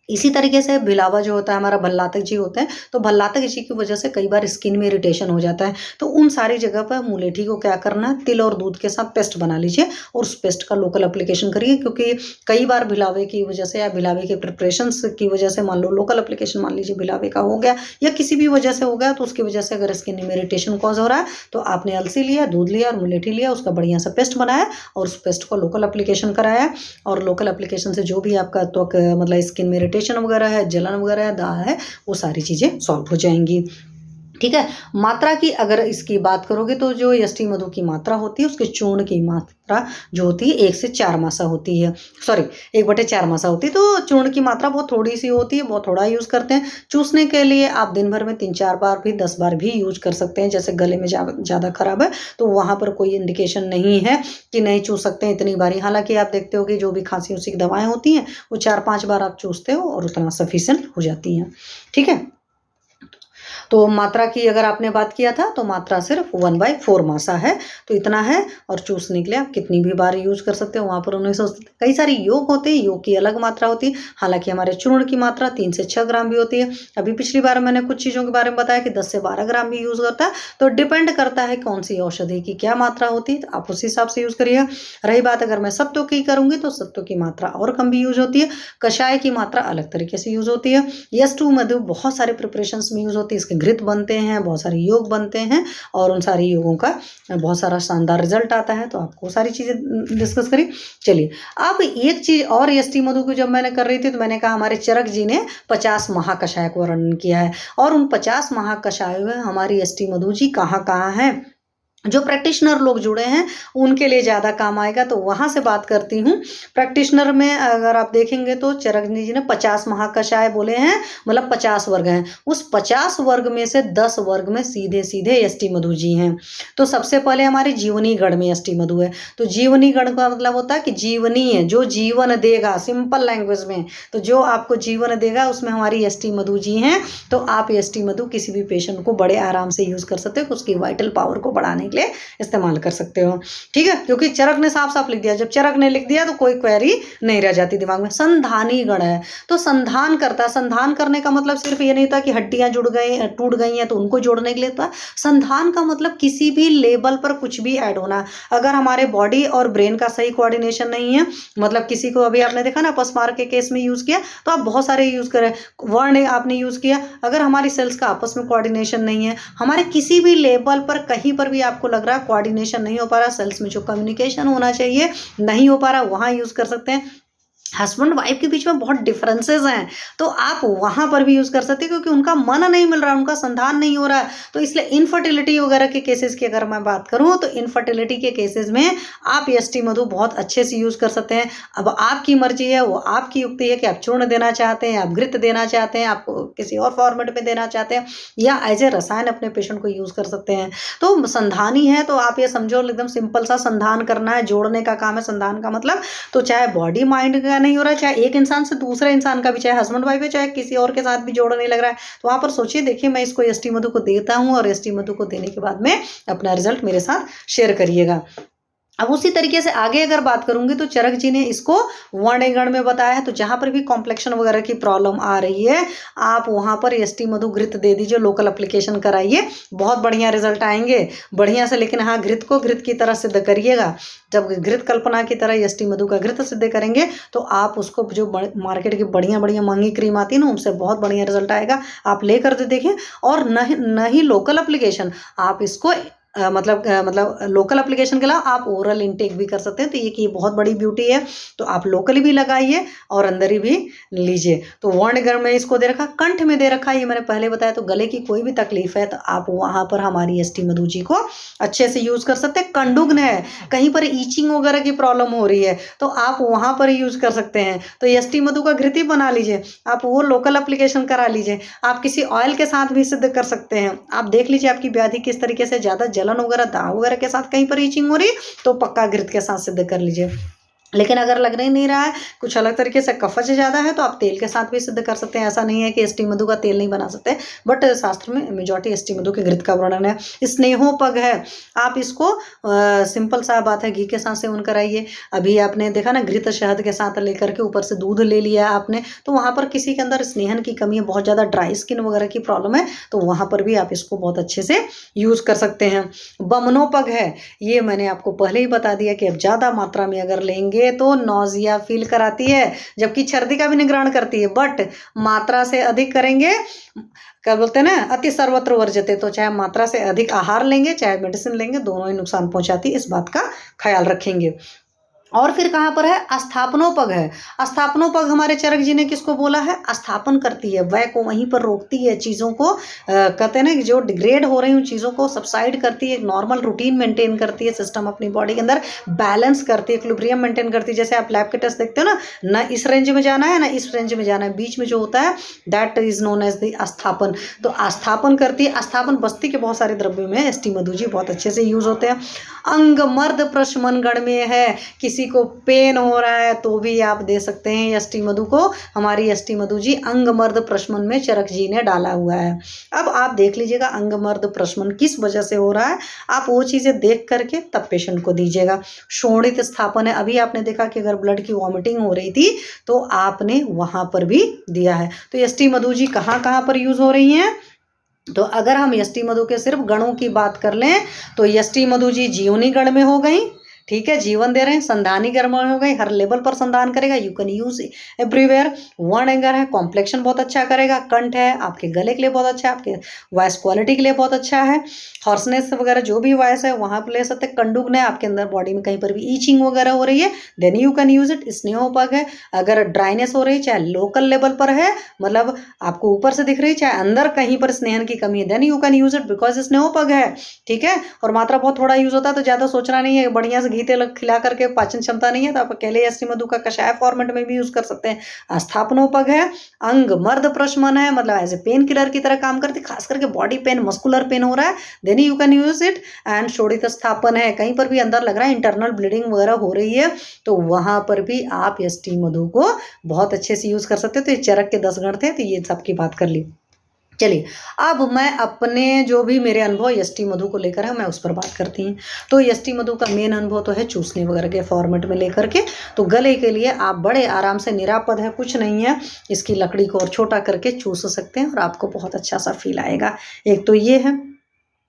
इसी तरीके से भिलावा जो होता है हमारा, भल्लातक जी होते हैं, तो भल्लातक जी की वजह से कई बार स्किन में इरिटेशन हो जाता है। तो उन सारी जगह पर मुलेठी को क्या करना है, तिल और दूध के साथ पेस्ट बना लीजिए और उस पेस्ट का लोकल एप्लीकेशन करिए। क्योंकि कई बार भिलावे की वजह से या भिलावे के प्रिपरेशन की वजह से, मान लो लोकल एप्लीकेशन मान लीजिए भिलावे का हो गया या किसी भी वजह से हो गया, तो उसकी वजह से अगर स्किन में इरिटेशन कॉज हो रहा है तो आपने अलसी लिया, दूध लिया और मुलेठी लिया, उसका बढ़िया सा पेस्ट बनाया और उस पेस्ट को लोकल एप्लीकेशन कराया। और लोकल एप्लीकेशन से जो भी आपका त्वक मतलब स्किन में इरिटेशन वगैरह है, जलन वगैरह है, दाग है, वो सारी चीज़ें सॉल्व हो जाएंगी, ठीक है। मात्रा की अगर इसकी बात करोगे तो जो यष्टि मधु की मात्रा होती है उसके चूर्ण की मात्रा जो होती है 1 से 4 मासा होती है, सॉरी 1/4 मासा होती है। तो चूर्ण की मात्रा बहुत थोड़ी सी होती है, बहुत थोड़ा यूज़ करते हैं। चूसने के लिए आप दिन भर में 3-4 बार भी 10 बार भी यूज कर सकते हैं। जैसे गले में ज़्यादा खराब है तो वहाँ पर कोई इंडिकेशन नहीं है कि नहीं चूस सकते हैं इतनी बारी। हालांकि आप देखते हो कि जो भी खांसी उसी की दवाएँ होती हैं वो 4-5 बार आप चूसते हो और उतना सफिशिएंट हो जाती हैं, ठीक है। तो मात्रा की अगर आपने बात किया था तो मात्रा सिर्फ 1/4 मासा है, तो इतना है। और चूसने के लिए आप कितनी भी बार यूज कर सकते हो, वहाँ पर उन्हें सोचते कई सारे योग होते हैं, योग की अलग मात्रा होती है। हालांकि हमारे चूर्ण की मात्रा 3 से 6 ग्राम भी होती है। अभी पिछली बार मैंने कुछ चीज़ों के बारे में बताया कि 10 से 12 ग्राम भी यूज करता है। तो डिपेंड करता है कौन सी औषधि की क्या मात्रा होती है, तो आप उस हिसाब से यूज करिए। रही बात अगर मैं सत्व की करूंगी तो सत्व की मात्रा और कम भी यूज होती है, कषाय की मात्रा अलग तरीके से यूज होती है। यष्टि मधु बहुत सारे प्रिपरेशन में यूज होती है, इसके घृत बनते हैं, बहुत सारे योग बनते हैं और उन सारे योगों का बहुत सारा शानदार रिजल्ट आता है। तो आपको सारी चीज़ें डिस्कस करी। चलिए अब एक चीज़ और, यष्टि मधु को जब मैंने कर रही थी तो मैंने कहा हमारे चरक जी ने 50 महाकषाय को वर्णन किया है और उन 50 महाकषायों में हमारी यष्टि मधु जी कहाँ कहाँ है, जो प्रैक्टिशनर लोग जुड़े हैं उनके लिए ज़्यादा काम आएगा। तो वहाँ से बात करती हूँ। प्रैक्टिशनर में अगर आप देखेंगे तो चरकनी जी ने 50 महाकषाय बोले हैं, मतलब 50 वर्ग हैं। उस 50 वर्ग में से 10 वर्ग में सीधे सीधे यष्टि मधु जी हैं। तो सबसे पहले हमारे जीवनी गण में यष्टि मधु है। तो जीवनी गण का मतलब होता है कि जीवनी है, जो जीवन देगा, सिंपल लैंग्वेज में तो जो आपको जीवन देगा उसमें हमारी यष्टि मधु जी हैं। तो आप यष्टि मधु किसी भी पेशेंट को बड़े आराम से यूज़ कर सकते हो, उसकी वाइटल पावर को बढ़ाने के लिए इस्तेमाल कर सकते हो। ठीक है, क्योंकि चरक ने साफ साफ लिख दिया, जब चरक ने लिख दिया तो कोई क्वेरी नहीं रह जाती दिमाग में। संधानी गण है तो संधान करता, संधान करने का मतलब सिर्फ ये नहीं था कि हड्डियां जुड़ गई टूट गई हैं तो उनको जोड़ने के लिए था। संधान का मतलब किसी भी लेवल पर कुछ भी ऐड होना। अगर हमारे बॉडी और ब्रेन का सही कोऑर्डिनेशन नहीं है, मतलब किसी को अभी आपने देखा ना अपस्मार के केस में यूज किया, तो आप बहुत सारे यूज करें, वर्ण आपने यूज किया। अगर हमारी सेल्स का आपस में कोऑर्डिनेशन नहीं है, हमारे किसी भी लेवल पर कहीं पर भी आपको लग रहा है कोऑर्डिनेशन नहीं हो पा रहा, सेल्स में जो कम्युनिकेशन होना चाहिए नहीं हो पा रहा, वहां यूज कर सकते हैं। हस्बैंड वाइफ के बीच में बहुत डिफरेंसेस हैं तो आप वहां पर भी यूज कर सकते हैं, क्योंकि उनका मन नहीं मिल रहा है, उनका संधान नहीं हो रहा है। तो इसलिए इनफर्टिलिटी वगैरह के केसेस की अगर मैं बात करूं तो इनफर्टिलिटी के केसेस में आप यष्टि मधु बहुत अच्छे से यूज कर सकते हैं। अब आपकी मर्जी है, वो आपकी युक्ति है कि आप चूर्ण देना चाहते हैं, आप घृत देना चाहते हैं, आपको किसी और फॉर्मेट में देना चाहते हैं, या एज ए रसायन अपने पेशेंट को यूज कर सकते हैं। तो संधानी है तो आप ये समझो एकदम सिंपल सा संधान करना है, जोड़ने का काम है। संधान का मतलब तो चाहे बॉडी माइंड का नहीं हो रहा है, चाहे एक इंसान से दूसरे इंसान का भी, चाहे हस्बैंड वाइफ है, चाहे किसी और के साथ भी जोड़ नहीं लग रहा है, तो वहां पर सोचिए, देखिए मैं इसको यष्टि मधु को देता हूं और यष्टि मधु को देने के बाद में अपना रिजल्ट मेरे साथ शेयर करिएगा। अब उसी तरीके से आगे अगर बात करूंगी तो चरक जी ने इसको वर्णगण में बताया है। तो जहां पर भी कॉम्प्लेक्शन वगैरह की प्रॉब्लम आ रही है, आप वहां पर यष्टि मधु घृत दे दीजिए, लोकल एप्लीकेशन कराइए, बहुत बढ़िया रिजल्ट आएंगे बढ़िया से। लेकिन हाँ, घृत को घृत की तरह सिद्ध करिएगा। जब घृत कल्पना की तरह यष्टि मधु का घृत सिद्ध करेंगे तो आप उसको, जो मार्केट की बढ़िया बढ़िया महंगी क्रीम आती है ना, उनसे बहुत बढ़िया रिजल्ट आएगा। आप लेकर के देखिए। और न ही लोकल एप्लीकेशन, आप इसको मतलब लोकल एप्लीकेशन के अलावा आप ओरल इनटेक भी कर सकते हैं। तो ये बहुत बड़ी ब्यूटी है। तो आप लोकली भी लगाइए और अंदर ही भी लीजिए। तो वर्णगण में इसको दे रखा, कंठ में दे रखा, ये मैंने पहले बताया। तो गले की कोई भी तकलीफ है तो आप वहां पर हमारी यष्टि मधु जी को अच्छे से यूज कर सकते हैं। कंडुग्न है, कहीं पर ईचिंग वगैरह की प्रॉब्लम हो रही है तो आप वहां पर यूज कर सकते हैं। तो यष्टि मधु का घृत बना लीजिए, आप वो लोकल एप्लीकेशन करा लीजिए। आप किसी ऑयल के साथ भी सिद्ध कर सकते हैं। आप देख लीजिए आपकी व्याधि किस तरीके से, ज्यादा जलन वगैरह, दाग वगैरह के साथ कहीं पर ईचिंग हो रही है तो पक्का घृत के साथ सिद्ध कर लीजिए। लेकिन अगर लग नहीं रहा है, कुछ अलग तरीके से कफज ज्यादा है, तो आप तेल के साथ भी सिद्ध कर सकते हैं। ऐसा नहीं है कि यष्टि मधु का तेल नहीं बना सकते, बट शास्त्र में मेजॉरिटी यष्टि मधु के घृत का वर्णन है। स्नेहोपग है, आप इसको सिंपल सा बात है, घी के साथ सेवन कराइए। अभी आपने देखा ना, घृत शहद के साथ लेकर के ऊपर से दूध ले लिया आपने, तो वहां पर किसी के अंदर स्नेहन की कमी है, बहुत ज्यादा ड्राई स्किन वगैरह की प्रॉब्लम है, तो वहां पर भी आप इसको बहुत अच्छे से यूज कर सकते हैं। बमनोपग है, ये मैंने आपको पहले ही बता दिया कि अब ज्यादा मात्रा में अगर लेंगे तो नौजिया फील कराती है, जबकि सर्दी का भी निग्रहण करती है, बट मात्रा से अधिक करेंगे, क्या बोलते हैं ना, अति सर्वत्र वर्जते। तो चाहे मात्रा से अधिक आहार लेंगे चाहे मेडिसिन लेंगे, दोनों ही नुकसान पहुंचाती है, इस बात का ख्याल रखेंगे। और फिर कहाँ पर है, अस्थापनोपग है। अस्थापनोपग हमारे चरक जी ने किसको बोला है, स्थापन करती है, वय को वहीं पर रोकती है, चीज़ों को कहते हैं ना, जो डिग्रेड हो रही उन चीज़ों को सबसाइड करती है, एक नॉर्मल रूटीन मेंटेन करती है, सिस्टम अपनी बॉडी के अंदर बैलेंस करती है, इक्विलिब्रियम मेंटेन करती है। जैसे आप लैब के टेस्ट देखते हो ना, ना इस रेंज में जाना है ना इस रेंज में जाना है, बीच में जो होता है that is known as the अस्थापन। तो अस्थापन करती है। अस्थापन बस्ती के बहुत सारे द्रव्यों में यष्टि मधु जी बहुत अच्छे से यूज होते हैं। अंगमर्द प्रशमन गण में है, किसी को पेन हो रहा है तो भी आप दे सकते हैं यष्टि मधु को। हमारी यष्टि मधु जी अंगमर्द प्रशमन में चरक जी ने डाला हुआ है। अब आप देख लीजिएगा अंगमर्द प्रशमन किस वजह से हो रहा है, आप वो चीजें देख करके तब पेशेंट को दीजिएगा। शोणित स्थापन है, अभी आपने देखा कि अगर ब्लड की वॉमिटिंग हो रही थी तो आपने वहां पर भी दिया है। तो यष्टि मधु जी कहाँ कहाँ पर यूज हो रही हैं, तो अगर हम यष्टि मधु के सिर्फ गणों की बात कर लें तो यष्टि मधु जी जीवनी गण में हो गई, ठीक है, जीवन दे रहे हैं। संधानी गण में हो गई, हर लेवल पर संधान करेगा, यू कैन यूज एवरीवेयर। वर्णगर है, कॉम्प्लेक्शन बहुत अच्छा करेगा। कंठ है, आपके गले के लिए बहुत अच्छा है, आपके वॉइस क्वालिटी के लिए बहुत अच्छा है। हॉर्सनेस वगैरह जो भी वॉइस है वहां पर ले सकते हैं। कंडुग्न है, आपके अंदर बॉडी में कहीं पर भी ईचिंग वगैरह हो रही है, then you can use it. स्नेहोपग है, अगर ड्राइनेस हो रही है चाहे लोकल लेवल पर है, मतलब आपको ऊपर से दिख रही है, चाहे अंदर कहीं पर स्नेहन की कमी है, then you can use it because स्नेहोपग है, ठीक है। और मात्रा बहुत थोड़ा यूज होता है, तो ज्यादा सोचना नहीं है, बढ़िया से घी तेल खिला करके, पाचन क्षमता नहीं है तो आप अकेले यष्टि मधु का कषाय फॉर्मेट में भी यूज कर सकते हैं। स्थापनोपग है, अंग मर्द प्रशमन है, मतलब एज ए पेन किलर की तरह काम करती है, खास करके बॉडी पेन, मस्कुलर पेन हो रहा है, then you can use it. And शोणित स्थापन है, कहीं पर भी अंदर लग रहा है इंटरनल ब्लीडिंग वगैरह हो रही है तो वहां पर भी आप यष्टि मधु को बहुत अच्छे से यूज कर सकते हो। तो ये चरक के 10 गण थे, तो ये सबकी बात कर ली। चलिए, अब मैं अपने जो भी मेरे अनुभव यष्टि मधु को लेकर है मैं उस पर बात करती हूँ। तो यष्टि मधु का मेन अनुभव तो है चूसने वगैरह के फॉर्मेट में लेकर के। तो गले के लिए आप बड़े आराम से, निरापद है, कुछ नहीं है, इसकी लकड़ी को और छोटा करके चूस सकते हैं और आपको बहुत अच्छा सा फील आएगा। एक तो ये है।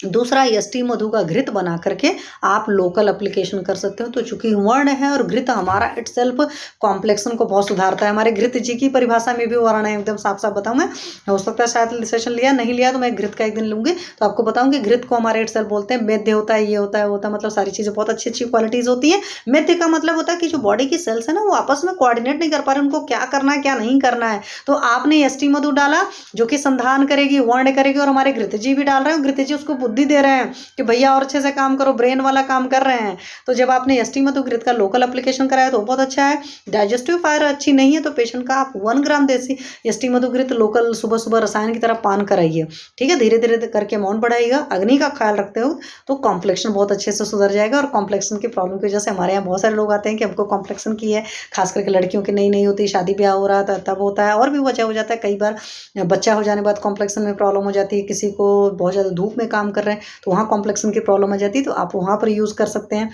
दूसरा, यष्टि मधु का घृत बना करके आप लोकल एप्लीकेशन कर सकते हो। तो चूंकि वर्ण है और घृत हमारा इटसेल्फ कॉम्प्लेक्शन को बहुत सुधारता है। हमारे घृत जी की परिभाषा में भी वर्ण है, एकदम साफ साफ बताऊं मैं। हो सकता है शायद सेशन लिया नहीं लिया तो मैं घृत का एक दिन लूंगी तो आपको बताऊंगी। घृत को हमारे इटसेल्फ बोलते हैं। मेद्य होता है, ये होता है, वो होता है, मतलब सारी चीजें बहुत अच्छी अच्छी क्वालिटीज होती है। मेद्य का मतलब होता है कि जो बॉडी की सेल्स है ना वो आपस में कोऑर्डिनेट नहीं कर पा रहे, उनको क्या करना है क्या नहीं करना है। तो आपने यष्टि मधु डाला जो कि संधान करेगी, वर्ण करेगी, और हमारे घृत जी भी डाल रहे हैं, घृत जी उसको बुद्धि दे रहे हैं कि भैया और अच्छे से काम करो, ब्रेन वाला काम कर रहे हैं। तो जब आपने यष्टि मधु घृत का लोकल एप्लीकेशन कराया तो बहुत अच्छा है। डाइजेस्टिव फायर अच्छी नहीं है तो पेशेंट का आप 1 ग्राम देसी यष्टि मधु घृत लोकल सुबह सुबह रसायन की तरह पान कराइए। ठीक है, धीरे धीरे करके अमाउंट बढ़ाइएगा। अग्नि का ख्याल रखते हो तो कॉम्प्लेक्शन बहुत अच्छे से सुधर जाएगा। और कॉम्प्लेक्शन की प्रॉब्लम की वजह से हमारे यहाँ बहुत सारे लोग आते हैं कि हमको कॉम्प्लेक्शन की है, खास करके लड़कियों की नहीं होती, शादी ब्याह हो रहा था तब होता है, और भी वजह हो जाता है। कई बार बच्चा हो जाने के बाद कॉम्प्लेक्शन में प्रॉब्लम हो जाती है, किसी को बहुत ज़्यादा धूप में काम कर रहे हैं तो वहाँ कॉम्प्लेक्शन की प्रॉब्लम आ जाती है, तो आप वहाँ पर यूज़ कर सकते हैं,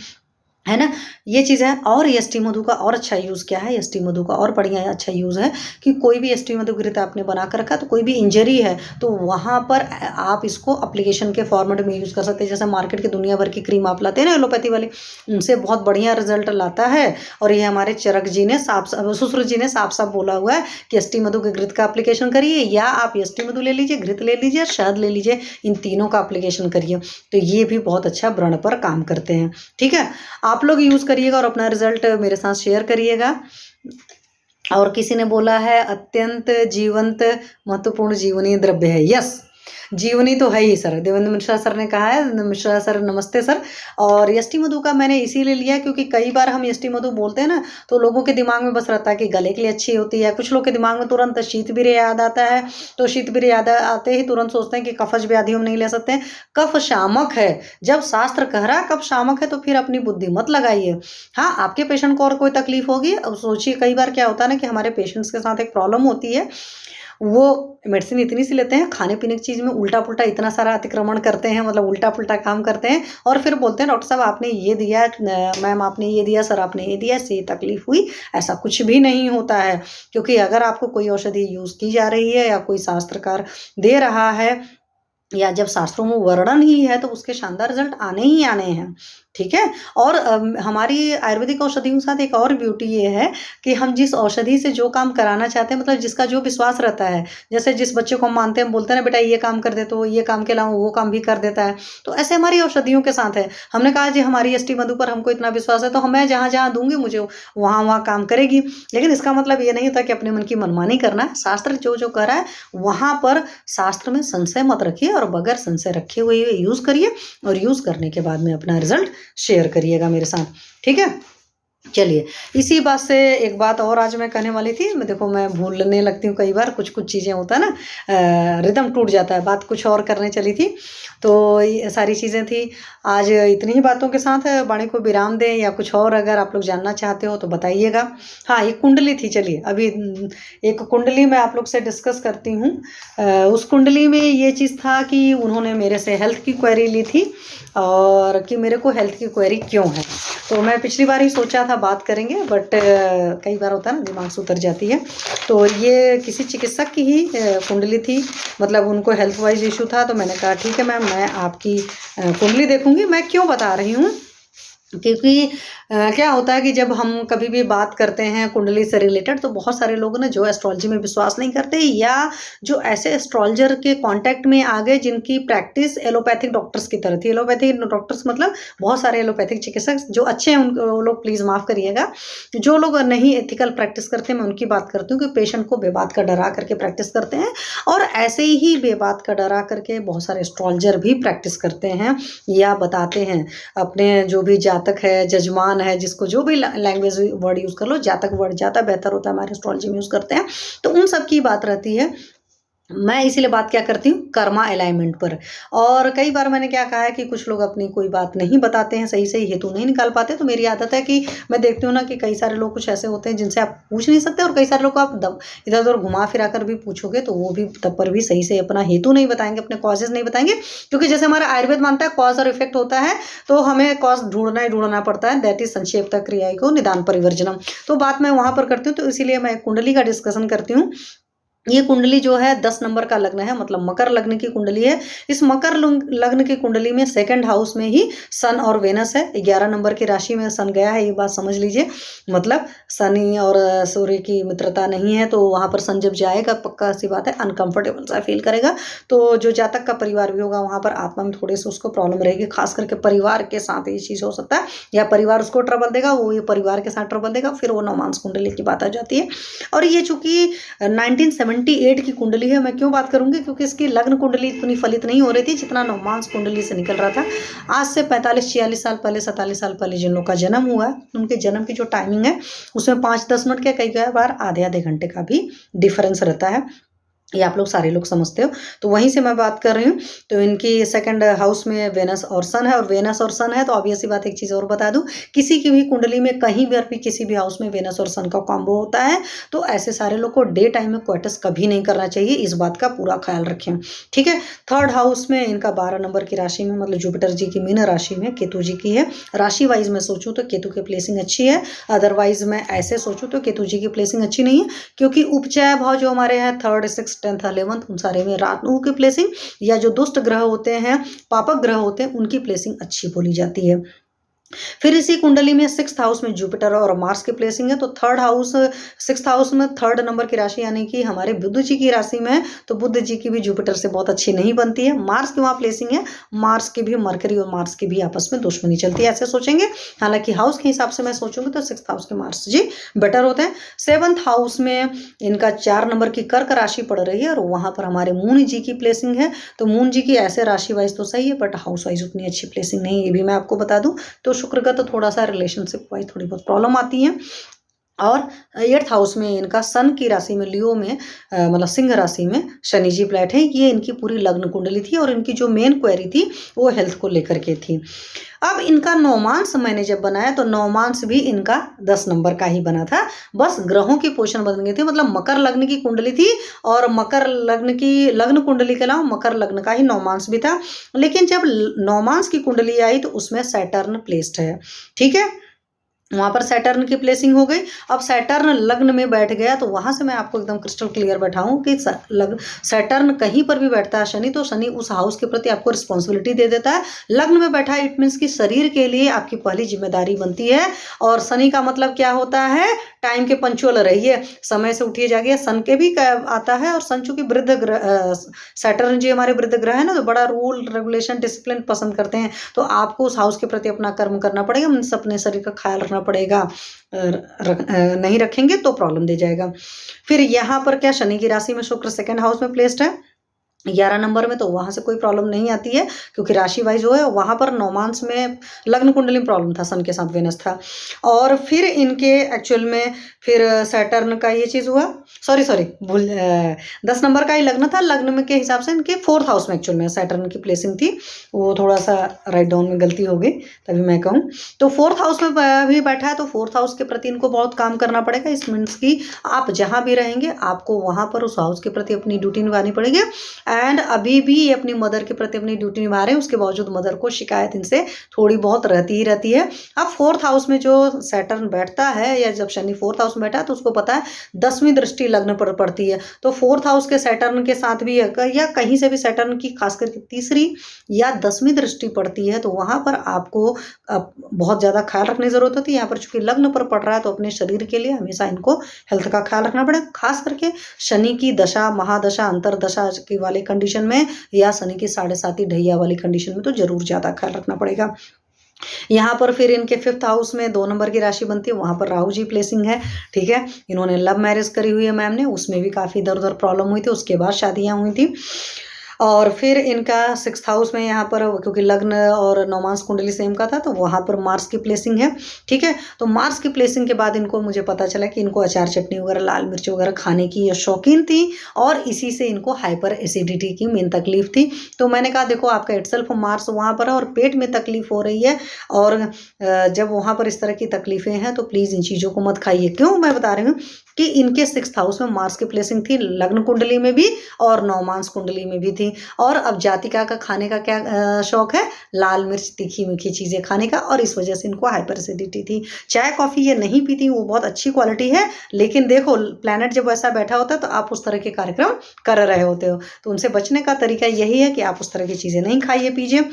है ना। ये चीज़ है। और यष्टि मधु का और अच्छा यूज़ क्या है, यष्टि मधु का और बढ़िया अच्छा यूज़ है कि कोई भी यष्टि मधु घृत आपने बना कर रखा तो कोई भी इंजरी है तो वहाँ पर आप इसको एप्लीकेशन के फॉर्मेट में यूज़ कर सकते हैं। जैसे मार्केट की दुनिया भर की क्रीम आप लाते हैं ना एलोपैथी वाली, उनसे बहुत बढ़िया रिजल्ट लाता है। और ये हमारे चरक जी ने सुश्रुत जी ने साफ साफ बोला हुआ है कि यष्टि मधु के घृत का एप्लीकेशन करिए, या आप यष्टि मधु ले लीजिए, घृत ले लीजिए, शहद ले लीजिए, इन तीनों का एप्लीकेशन करिए तो ये भी बहुत अच्छा व्रण पर काम करते हैं। ठीक है, आप लोग यूज़ करिएगा और अपना रिजल्ट मेरे साथ शेयर करिएगा। और किसी ने बोला है अत्यंत जीवंत महत्वपूर्ण जीवनी द्रव्य है। यस, जीवनी तो है ही सर। देवेंद्र मिश्रा सर ने कहा है। मिश्रा सर नमस्ते सर। और यष्टि मधु का मैंने इसीलिए लिया क्योंकि कई बार हम यष्टि मधु बोलते हैं ना तो लोगों के दिमाग में बस रहता है कि गले के लिए अच्छी होती है। कुछ लोग के दिमाग में तुरंत शीतवीर्य याद आता है, तो शीतवीर्य याद आते ही तुरंत सोचते हैं कि कफज व्याधि हम नहीं ले सकते। कफ शामक है, जब शास्त्र कह रहा है कफ शामक है तो फिर अपनी बुद्धि मत लगाइए। हाँ, आपके पेशेंट को और कोई तकलीफ होगी। अब सोचिए कई बार क्या होता है ना कि हमारे पेशेंट्स के साथ एक प्रॉब्लम होती है, वो मेडिसिन इतनी सी लेते हैं, खाने पीने की चीज़ में उल्टा पुल्टा इतना सारा अतिक्रमण करते हैं, मतलब उल्टा पुल्टा काम करते हैं, और फिर बोलते हैं डॉक्टर साहब आपने ये दिया, मैम आपने ये दिया, सर आपने ये दिया, इससे तकलीफ हुई। ऐसा कुछ भी नहीं होता है, क्योंकि अगर आपको कोई औषधि यूज़ की जा रही है या कोई शास्त्रकार दे रहा है या जब शास्त्रों में वर्णन ही है तो उसके शानदार रिजल्ट आने ही आने हैं। ठीक है। और हमारी आयुर्वेदिक औषधियों के साथ एक और ब्यूटी ये है कि हम जिस औषधि से जो काम कराना चाहते हैं, मतलब जिसका जो विश्वास रहता है, जैसे जिस बच्चे को हम मानते हैं, हम बोलते हैं ना बेटा ये काम कर दे तो ये काम के अलावा वो काम भी कर देता है। तो ऐसे हमारी औषधियों के साथ है। हमने कहा जी हमारी यष्टि मधु पर हमको इतना विश्वास है तो मैं जहाँ जहाँ दूंगी मुझे वहाँ वहाँ काम करेगी। लेकिन इसका मतलब ये नहीं होता कि अपने मन की मनमानी करना है। शास्त्र जो जो कह रहा है वहाँ पर शास्त्र में संशय मत रखिए और बगैर संशय रखे हुए यूज़ करिए, और यूज़ करने के बाद में अपना रिजल्ट शेयर करिएगा मेरे साथ। ठीक है। चलिए, इसी बात से एक बात और आज मैं कहने वाली थी। मैं देखो मैं भूलने लगती हूँ कई बार, कुछ कुछ चीज़ें होता है ना, रिदम टूट जाता है। बात कुछ और करने चली थी तो ये सारी चीज़ें थी। आज इतनी ही बातों के साथ वाणी को विराम दें, या कुछ और अगर आप लोग जानना चाहते हो तो बताइएगा। हाँ, एक कुंडली थी, चलिए अभी एक कुंडली मैं आप लोग से डिस्कस करती हूँ। उस कुंडली में ये चीज़ था कि उन्होंने मेरे से हेल्थ की क्वेरी ली थी, और कि मेरे को हेल्थ की क्वेरी क्यों है। तो मैं पिछली बार ही सोचा था बात करेंगे, बट कई बार होता है ना दिमाग से उतर जाती है। तो ये किसी चिकित्सक की ही कुंडली थी, मतलब उनको हेल्थ वाइज इशू था। तो मैंने कहा ठीक है मैम, मैं आपकी कुंडली देखूंगी। मैं क्यों बता रही हूँ, क्योंकि क्या होता है कि जब हम कभी भी बात करते हैं कुंडली से रिलेटेड तो बहुत सारे लोग ना जो एस्ट्रोलॉजी में विश्वास नहीं करते, या जो ऐसे एस्ट्रोलॉजर के कांटेक्ट में आ गए जिनकी प्रैक्टिस एलोपैथिक डॉक्टर्स की तरह थी। एलोपैथिक डॉक्टर्स मतलब बहुत सारे एलोपैथिक चिकित्सक जो अच्छे हैं वो लोग प्लीज़ माफ़ करिएगा। जो लोग नहीं एथिकल प्रैक्टिस करते मैं उनकी बात करती हूँ कि पेशेंट को बेबात का डरा करके प्रैक्टिस करते हैं, और ऐसे ही बेबात का डरा करके बहुत सारे एस्ट्रोलॉजर भी प्रैक्टिस करते हैं या बताते हैं अपने जो भी जातक है, जजमान है, जिसको जो भी लैंग्वेज वर्ड यूज़ कर लो, जातक वर्ड ज़्यादा बेहतर होता है, हमारे एस्ट्रोलॉजी में यूज़ करते हैं। तो उन सब की बात रहती है। मैं इसीलिए बात क्या करती हूँ कर्मा अलाइनमेंट पर। और कई बार मैंने क्या कहा है कि कुछ लोग अपनी कोई बात नहीं बताते हैं, सही सही हेतु नहीं निकाल पाते, तो मेरी आदत है कि मैं देखती हूँ ना कि कई सारे लोग कुछ ऐसे होते हैं जिनसे आप पूछ नहीं सकते, और कई सारे लोग को आप इधर उधर घुमा फिरा कर भी पूछोगे तो वो भी तब पर भी सही से अपना हेतु नहीं बताएंगे, अपने कॉजेज नहीं बताएंगे। क्योंकि जैसे हमारा आयुर्वेद मानता है कॉज और इफेक्ट होता है, तो हमें कॉज ढूंढना ही ढूंढना पड़ता है, दैट इज संक्षेपता क्रिया को निदान परिवर्जनम। तो बात मैं वहां पर करती हूँ, तो इसीलिए मैं कुंडली का डिस्कशन करती हूँ। ये कुंडली जो है 10 नंबर का लग्न है, मतलब मकर लग्न की कुंडली है। इस मकर लग्न की कुंडली में सेकंड हाउस में ही सन और वेनस है। 11 नंबर की राशि में सन गया है, ये बात समझ लीजिए। मतलब शनि और सूर्य की मित्रता नहीं है, तो वहां पर सन जब जाएगा पक्का सी बात है अनकंफर्टेबल सा फील करेगा। तो जो जातक का परिवार भी होगा वहां पर आत्मा में थोड़ी सी उसको प्रॉब्लम रहेगी, खास करके परिवार के साथ ये चीज हो सकता है, या परिवार उसको ट्रबल देगा, वो ये परिवार के साथ ट्रबल देगा, फिर वो नवमांस कुंडली की बात आ जाती है। और ये चूंकि 1978 की कुंडली है, मैं क्यों बात करूंगी, क्योंकि इसकी लग्न कुंडली इतनी फलित नहीं हो रही थी जितना नवमांस कुंडली से निकल रहा था। आज से 45-46 साल पहले, 47 साल पहले जिन लोग का जन्म हुआ है, उनके जन्म की जो टाइमिंग है उसमें 5-10 मिनट के, कई बार आधे घंटे का भी डिफरेंस रहता है। ये आप लोग सारे लोग समझते हो, तो वहीं से मैं बात कर रही हूँ। तो इनकी सेकंड हाउस में वेनस और सन है, और वेनस और सन है तो ऑब्वियसली बात एक चीज़ और बता दूं, किसी की भी कुंडली में कहीं भी किसी भी हाउस में वेनस और सन का कॉम्बो होता है, तो ऐसे सारे लोग को डे टाइम में क्वार्टर्स कभी नहीं करना चाहिए, इस बात का पूरा ख्याल रखें, ठीक है। थर्ड हाउस में इनका 12 नंबर की राशि में, मतलब जुपिटर जी की मीन राशि में केतु जी की है। राशि वाइज में सोचूं तो केतु की प्लेसिंग अच्छी है, अदरवाइज मैं ऐसे सोचूं तो केतु जी की प्लेसिंग अच्छी नहीं है, क्योंकि उपचय भाव जो हमारे हैं 3rd 6th 10th 11th उन सारे में राहु की प्लेसिंग, या जो दुष्ट ग्रह होते हैं, पापक ग्रह होते हैं, उनकी प्लेसिंग अच्छी बोली जाती है। फिर इसी कुंडली में 6th हाउस में जुपिटर और मार्स की प्लेसिंग है, तो 3rd हाउस 6th हाउस में 3rd नंबर की राशि यानी कि हमारे बुध जी की राशि में, तो बुध जी की भी जुपिटर से बहुत अच्छी नहीं बनती है। मार्स की वहाँ प्लेसिंग है, मार्स की भी, मरकरी और मार्स की भी आपस में दुश्मनी चलती है, ऐसे सोचेंगे। हालांकि हाउस के हिसाब से मैं सोचूंगी तो 6th हाउस के मार्स जी बेटर होते हैं। 7th हाउस में इनका 4 नंबर की कर्क राशि पड़ रही है, और वहां पर हमारे मून जी की प्लेसिंग है। तो मून जी की ऐसे राशि वाइज तो सही है, बट हाउस वाइज उतनी अच्छी प्लेसिंग नहीं है, ये भी मैं आपको बता दूं। तो शुक्र का तो थोड़ा सा रिलेशनशिप वाइज थोड़ी बहुत प्रॉब्लम आती है। और 8th हाउस में इनका सन की राशि में, लियो में, मतलब सिंह राशि में शनि जी फ्लैट है। ये इनकी पूरी लग्न कुंडली थी, और इनकी जो मेन क्वेरी थी वो हेल्थ को लेकर के थी। अब इनका नवमांस मैंने जब बनाया तो नवमांस भी इनका 10 नंबर का ही बना था, बस ग्रहों की पोजीशन बदल गई थी। मतलब मकर लग्न की कुंडली थी, और मकर लग्न की लग्न कुंडली के अलावा मकर लग्न का ही नवमांस भी था। लेकिन जब नवमांस की कुंडली आई तो उसमें सैटर्न प्लेस्ड है, ठीक है, वहां पर सैटर्न की प्लेसिंग हो गई। अब सैटर्न लग्न में बैठ गया, तो वहां से मैं आपको एकदम क्रिस्टल क्लियर बैठाऊं कि सैटर्न कहीं पर भी बैठता है शनि, तो शनि उस हाउस के प्रति आपको रिस्पॉन्सिबिलिटी दे देता है। लग्न में बैठा इट मीन्स कि शरीर के लिए आपकी पहली जिम्मेदारी बनती है। और शनि का मतलब क्या होता है, टाइम के पंचुअल रहिए, समय से उठिए जागिए। सन के भी आता है, और सन चूंकि वृद्ध ग्रह, सैटर्न जी हमारे वृद्ध ग्रह है ना, तो बड़ा रूल रेगुलेशन डिसिप्लिन पसंद करते हैं। तो आपको उस हाउस के प्रति अपना कर्म करना पड़ेगा, मीन्स अपने शरीर का ख्याल रखना पड़ेगा। नहीं रखेंगे तो प्रॉब्लम दे जाएगा। फिर यहाँ पर क्या, शनि की राशि में शुक्र 2nd हाउस में प्लेस्ड है 11 नंबर में, तो वहां से कोई प्रॉब्लम नहीं आती है, क्योंकि राशि वाइज जो है वहां पर नवमांस में लग्न कुंडली में प्रॉब्लम था, सन के साथ वेनस था। और फिर इनके एक्चुअल में फिर सैटर्न का ये चीज हुआ, सॉरी भूल 10 नंबर का ही लग्न था, लग्न में के हिसाब से इनके 4th हाउस में एक्चुअल में सैटर्न की प्लेसिंग थी। वो थोड़ा सा राइट डाउन में गलती हो गई, तभी मैं कहूँ। तो 4th हाउस में भी बैठा है, तो 4th हाउस के प्रति इनको बहुत काम करना पड़ेगा। इस मीन्स की आप जहां भी रहेंगे आपको वहां पर उस हाउस के प्रति अपनी ड्यूटी निभानी पड़ेगी। एंड अभी भी ये अपनी मदर के प्रति अपनी ड्यूटी निभा रहे हैं, उसके बावजूद मदर को शिकायत इनसे थोड़ी बहुत रहती ही रहती है। अब 4th हाउस में जो सैटर्न बैठता है, या जब शनि 4th हाउस में बैठा है, तो उसको पता है 10वीं दृष्टि लग्न पर पड़ती है। तो 4th हाउस के सैटर्न के साथ भी, या कहीं से भी सैटर्न की खास करके 3री या 10वीं दृष्टि पड़ती है, तो वहां पर आपको बहुत ज्यादा ख्याल रखने की जरूरत होती है। यहाँ पर चूंकि लग्न पर पड़ रहा है, तो अपने शरीर के लिए हमेशा इनको हेल्थ का ख्याल रखना पड़ेगा, खास करके शनि की दशा, महादशा, अंतरदशा की वाले कंडीशन में, या शनि की 7.5 ढैया वाली कंडीशन में तो जरूर ज्यादा ख्याल रखना पड़ेगा। यहाँ पर फिर इनके 5th हाउस में 2 नंबर की राशि बनती है, वहां पर राहु जी प्लेसिंग है, ठीक है। इन्होंने लव मैरिज करी हुई है मैम ने, उसमें भी काफी इधर उधर प्रॉब्लम हुई थी, उसके बाद शादियां हुई थी। और फिर इनका 6th हाउस में यहाँ पर, क्योंकि लग्न और नवमांश कुंडली सेम का था, तो वहाँ पर मार्स की प्लेसिंग है। ठीक है, तो मार्स की प्लेसिंग के बाद इनको, मुझे पता चला कि इनको अचार चटनी वगैरह, लाल मिर्च वगैरह खाने की ये शौकीन थी, और इसी से इनको हाइपर एसिडिटी की मेन तकलीफ थी। तो मैंने कहा देखो आपका इटसेल्फ मार्स वहाँ पर है और पेट में तकलीफ हो रही है, और जब वहाँ पर इस तरह की तकलीफें हैं तो प्लीज़ इन चीज़ों को मत खाइए। क्यों मैं बता रही हूँ कि इनके 6th हाउस में मार्स की प्लेसिंग थी, लग्न कुंडली में भी और नवमांश कुंडली में भी थी। और अब जातिका का खाने का क्या शौक है, लाल मिर्च तीखी मीठी चीज़ें खाने का, और इस वजह से इनको हाइपर एसिडिटी थी। चाय कॉफ़ी ये नहीं पीती, वो बहुत अच्छी क्वालिटी है, लेकिन देखो प्लैनेट जब ऐसा बैठा होता है तो आप उस तरह के कार्यक्रम कर रहे होते हो, तो उनसे बचने का तरीका यही है कि आप उस तरह की चीज़ें नहीं खाइए पीजिए।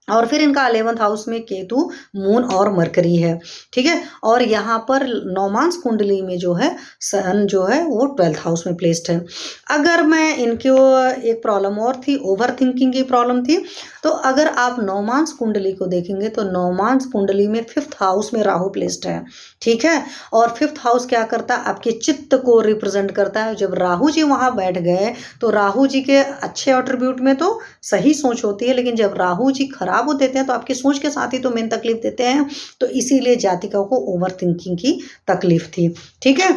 और फिर इनका 11th हाउस में केतु, मून और मरकरी है। ठीक है, और यहाँ पर नवमांश कुंडली में जो है सन जो है वो 12th हाउस में प्लेस्ड है। अगर मैं इनको, एक प्रॉब्लम और थी, ओवर थिंकिंग की प्रॉब्लम थी। तो अगर आप नवमांश कुंडली को देखेंगे तो नवमांश कुंडली में 5th हाउस में राहु प्लेस्ड है। ठीक है, और 5th हाउस क्या करता है, आपके चित्त को रिप्रेजेंट करता है। जब राहु जी वहाँ बैठ गए तो राहु जी के अच्छे एट्रीब्यूट में तो सही सोच होती है, लेकिन जब राहु जी खराब हो देते हैं तो आपकी सोच के साथ ही तो मेन तकलीफ देते हैं। तो इसीलिए जातिका को ओवर थिंकिंग की तकलीफ थी। ठीक है,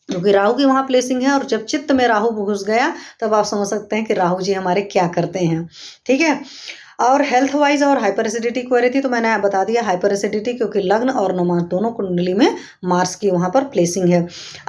क्योंकि राहु की वहाँ प्लेसिंग है, और जब चित्त में राहु घुस गया तब आप समझ सकते हैं कि राहु जी हमारे क्या करते हैं। ठीक है, और हेल्थ वाइज और हाइपर एसिडिटी क्वेरी थी, तो मैंने बता दिया हाइपर एसिडिटी, क्योंकि लग्न और नवमांश दोनों कुंडली में मार्स की वहाँ पर प्लेसिंग है।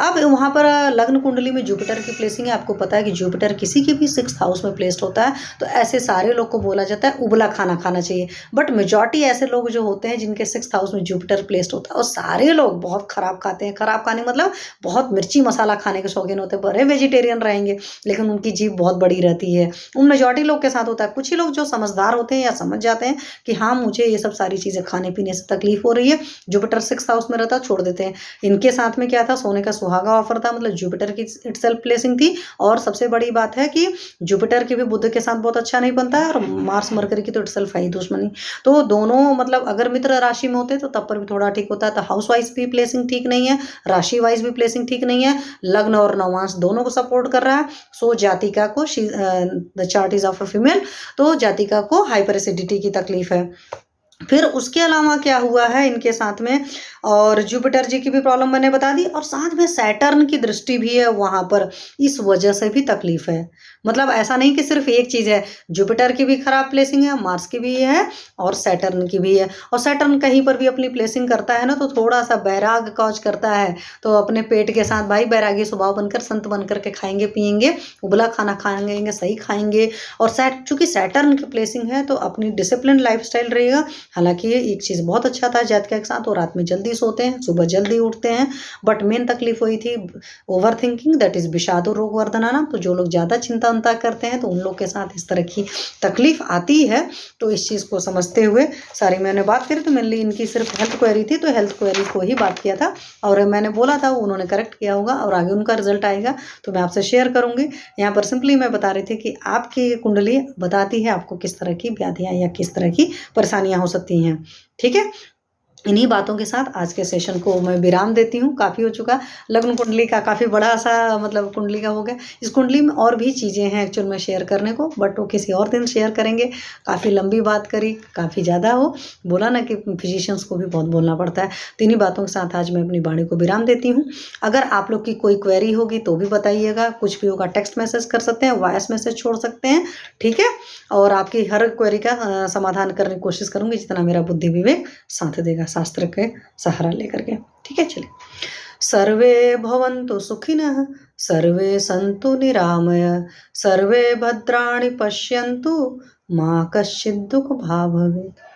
अब वहाँ पर लग्न कुंडली में जुपिटर की प्लेसिंग है। आपको पता है कि जुपिटर किसी की भी 6th हाउस में प्लेस्ड होता है तो ऐसे सारे लोग को बोला जाता है उबला खाना खाना चाहिए। बट मेजॉरिटी ऐसे लोग जो होते हैं जिनके 6th हाउस में जुपिटर प्लेस्ड होता है, और सारे लोग बहुत खराब खाते हैं। खराब खाने मतलब बहुत मिर्ची मसाला खाने के शौकीन होते हैं, बड़े वेजिटेरियन रहेंगे लेकिन उनकी जीभ बहुत बड़ी रहती है। उन मेजॉरिटी लोग के साथ होता है। कुछ ही लोग जो समझदार होते हैं या समझ जाते हैं कि हाँ मुझे ये सब सारी चीज़ें खाने पीने से तकलीफ हो रही है, जुपिटर 6th हाउस में रहता, छोड़ देते हैं। इनके साथ में क्या था, सोने का सुहागा ऑफर था, मतलब जुपिटर की इटसेल्फ प्लेसिंग थी। और सबसे बड़ी बात है कि जुपिटर की भी बुध के साथ बहुत अच्छा नहीं बनता है, और मार्स मरकरी की तो इटसेल्फ है ही दुश्मनी। तो दोनों मतलब अगर मित्र राशि में होते तो तब पर भी थोड़ा ठीक होता है। तो हाउस वाइज भी प्लेसिंग ठीक नहीं है, राशि वाइज भी प्लेसिंग ठीक नहीं है, लग्न और नवमांश दोनों को सपोर्ट कर रहा है। सो जातिका को, the chart is of a female, तो जातिका को हाइपर एसिडिटी की तकलीफ है। फिर उसके अलावा क्या हुआ है इनके साथ में, और जुपिटर जी की भी प्रॉब्लम मैंने बता दी, और साथ में सैटर्न की दृष्टि भी है वहाँ पर, इस वजह से भी तकलीफ है। मतलब ऐसा नहीं कि सिर्फ एक चीज़ है, जुपिटर की भी खराब प्लेसिंग है, मार्स की भी है और सैटर्न की भी है। और सैटर्न कहीं पर भी अपनी प्लेसिंग करता है ना तो थोड़ा सा बैराग कॉज करता है, तो अपने पेट के साथ भाई बैरागी स्वभाव बनकर, संत बनकर के खाएंगे पिएंगे, उबला खाना खाएंगे, सही खाएंगे। और चूंकि सैटर्न की प्लेसिंग है तो अपनी डिसिप्लिन लाइफस्टाइल रहेगा। हालांकि ये एक चीज़ बहुत अच्छा था जातका के साथ, वो रात में जल्दी सोते हैं, सुबह जल्दी उठते हैं। बट मेन तकलीफ हुई थी ओवर थिंकिंग, दैट इज विषाद रोग वर्धनाना। तो जो लोग ज़्यादा चिंता उनता करते हैं तो उन लोग के साथ इस तरह की तकलीफ आती है। तो इस चीज़ को समझते हुए सारी मैंने बात करी, तो मेनली इनकी सिर्फ हेल्थ क्वेरी थी, तो हेल्थ क्वेरी को ही बात किया था, और मैंने बोला था वो उन्होंने करेक्ट किया होगा, और आगे उनका रिजल्ट आएगा तो मैं आपसे शेयर करूंगी। यहाँ पर सिंपली मैं बता रही थी कि आपकी कुंडली बताती है आपको किस तरह की व्याधियाँ या किस तरह की परेशानियाँ हो सकती हैं। ठीक है, इन्हीं बातों के साथ आज के सेशन को मैं विराम देती हूँ। काफ़ी हो चुका, लग्न कुंडली का काफ़ी बड़ा सा मतलब कुंडली का हो गया। इस कुंडली में और भी चीज़ें हैं एक्चुअल में शेयर करने को, बट वो किसी और दिन शेयर करेंगे। काफ़ी लंबी बात करी, काफ़ी ज़्यादा हो, बोला ना कि फिजिशियंस को भी बहुत बोलना पड़ता है। तो इन्हीं बातों के साथ आज मैं अपनी वाणी को विराम देती हूँ। अगर आप लोग की कोई क्वेरी होगी तो भी बताइएगा, कुछ भी होगा टेक्स्ट मैसेज कर सकते हैं, वॉइस मैसेज छोड़ सकते हैं। ठीक है, और आपकी हर क्वेरी का समाधान करने की कोशिश करूँगी जितना मेरा बुद्धि विवेक साथ देगा, शास्त्र के सहारा लेकर के। ठीक है, चलिए। सर्वे भवन्तु सुखिनः, सर्वे सन्तु निरामय, सर्वे भद्राणि पश्यन्तु, माँ कश्चित् दुःखभाग् भवेत्।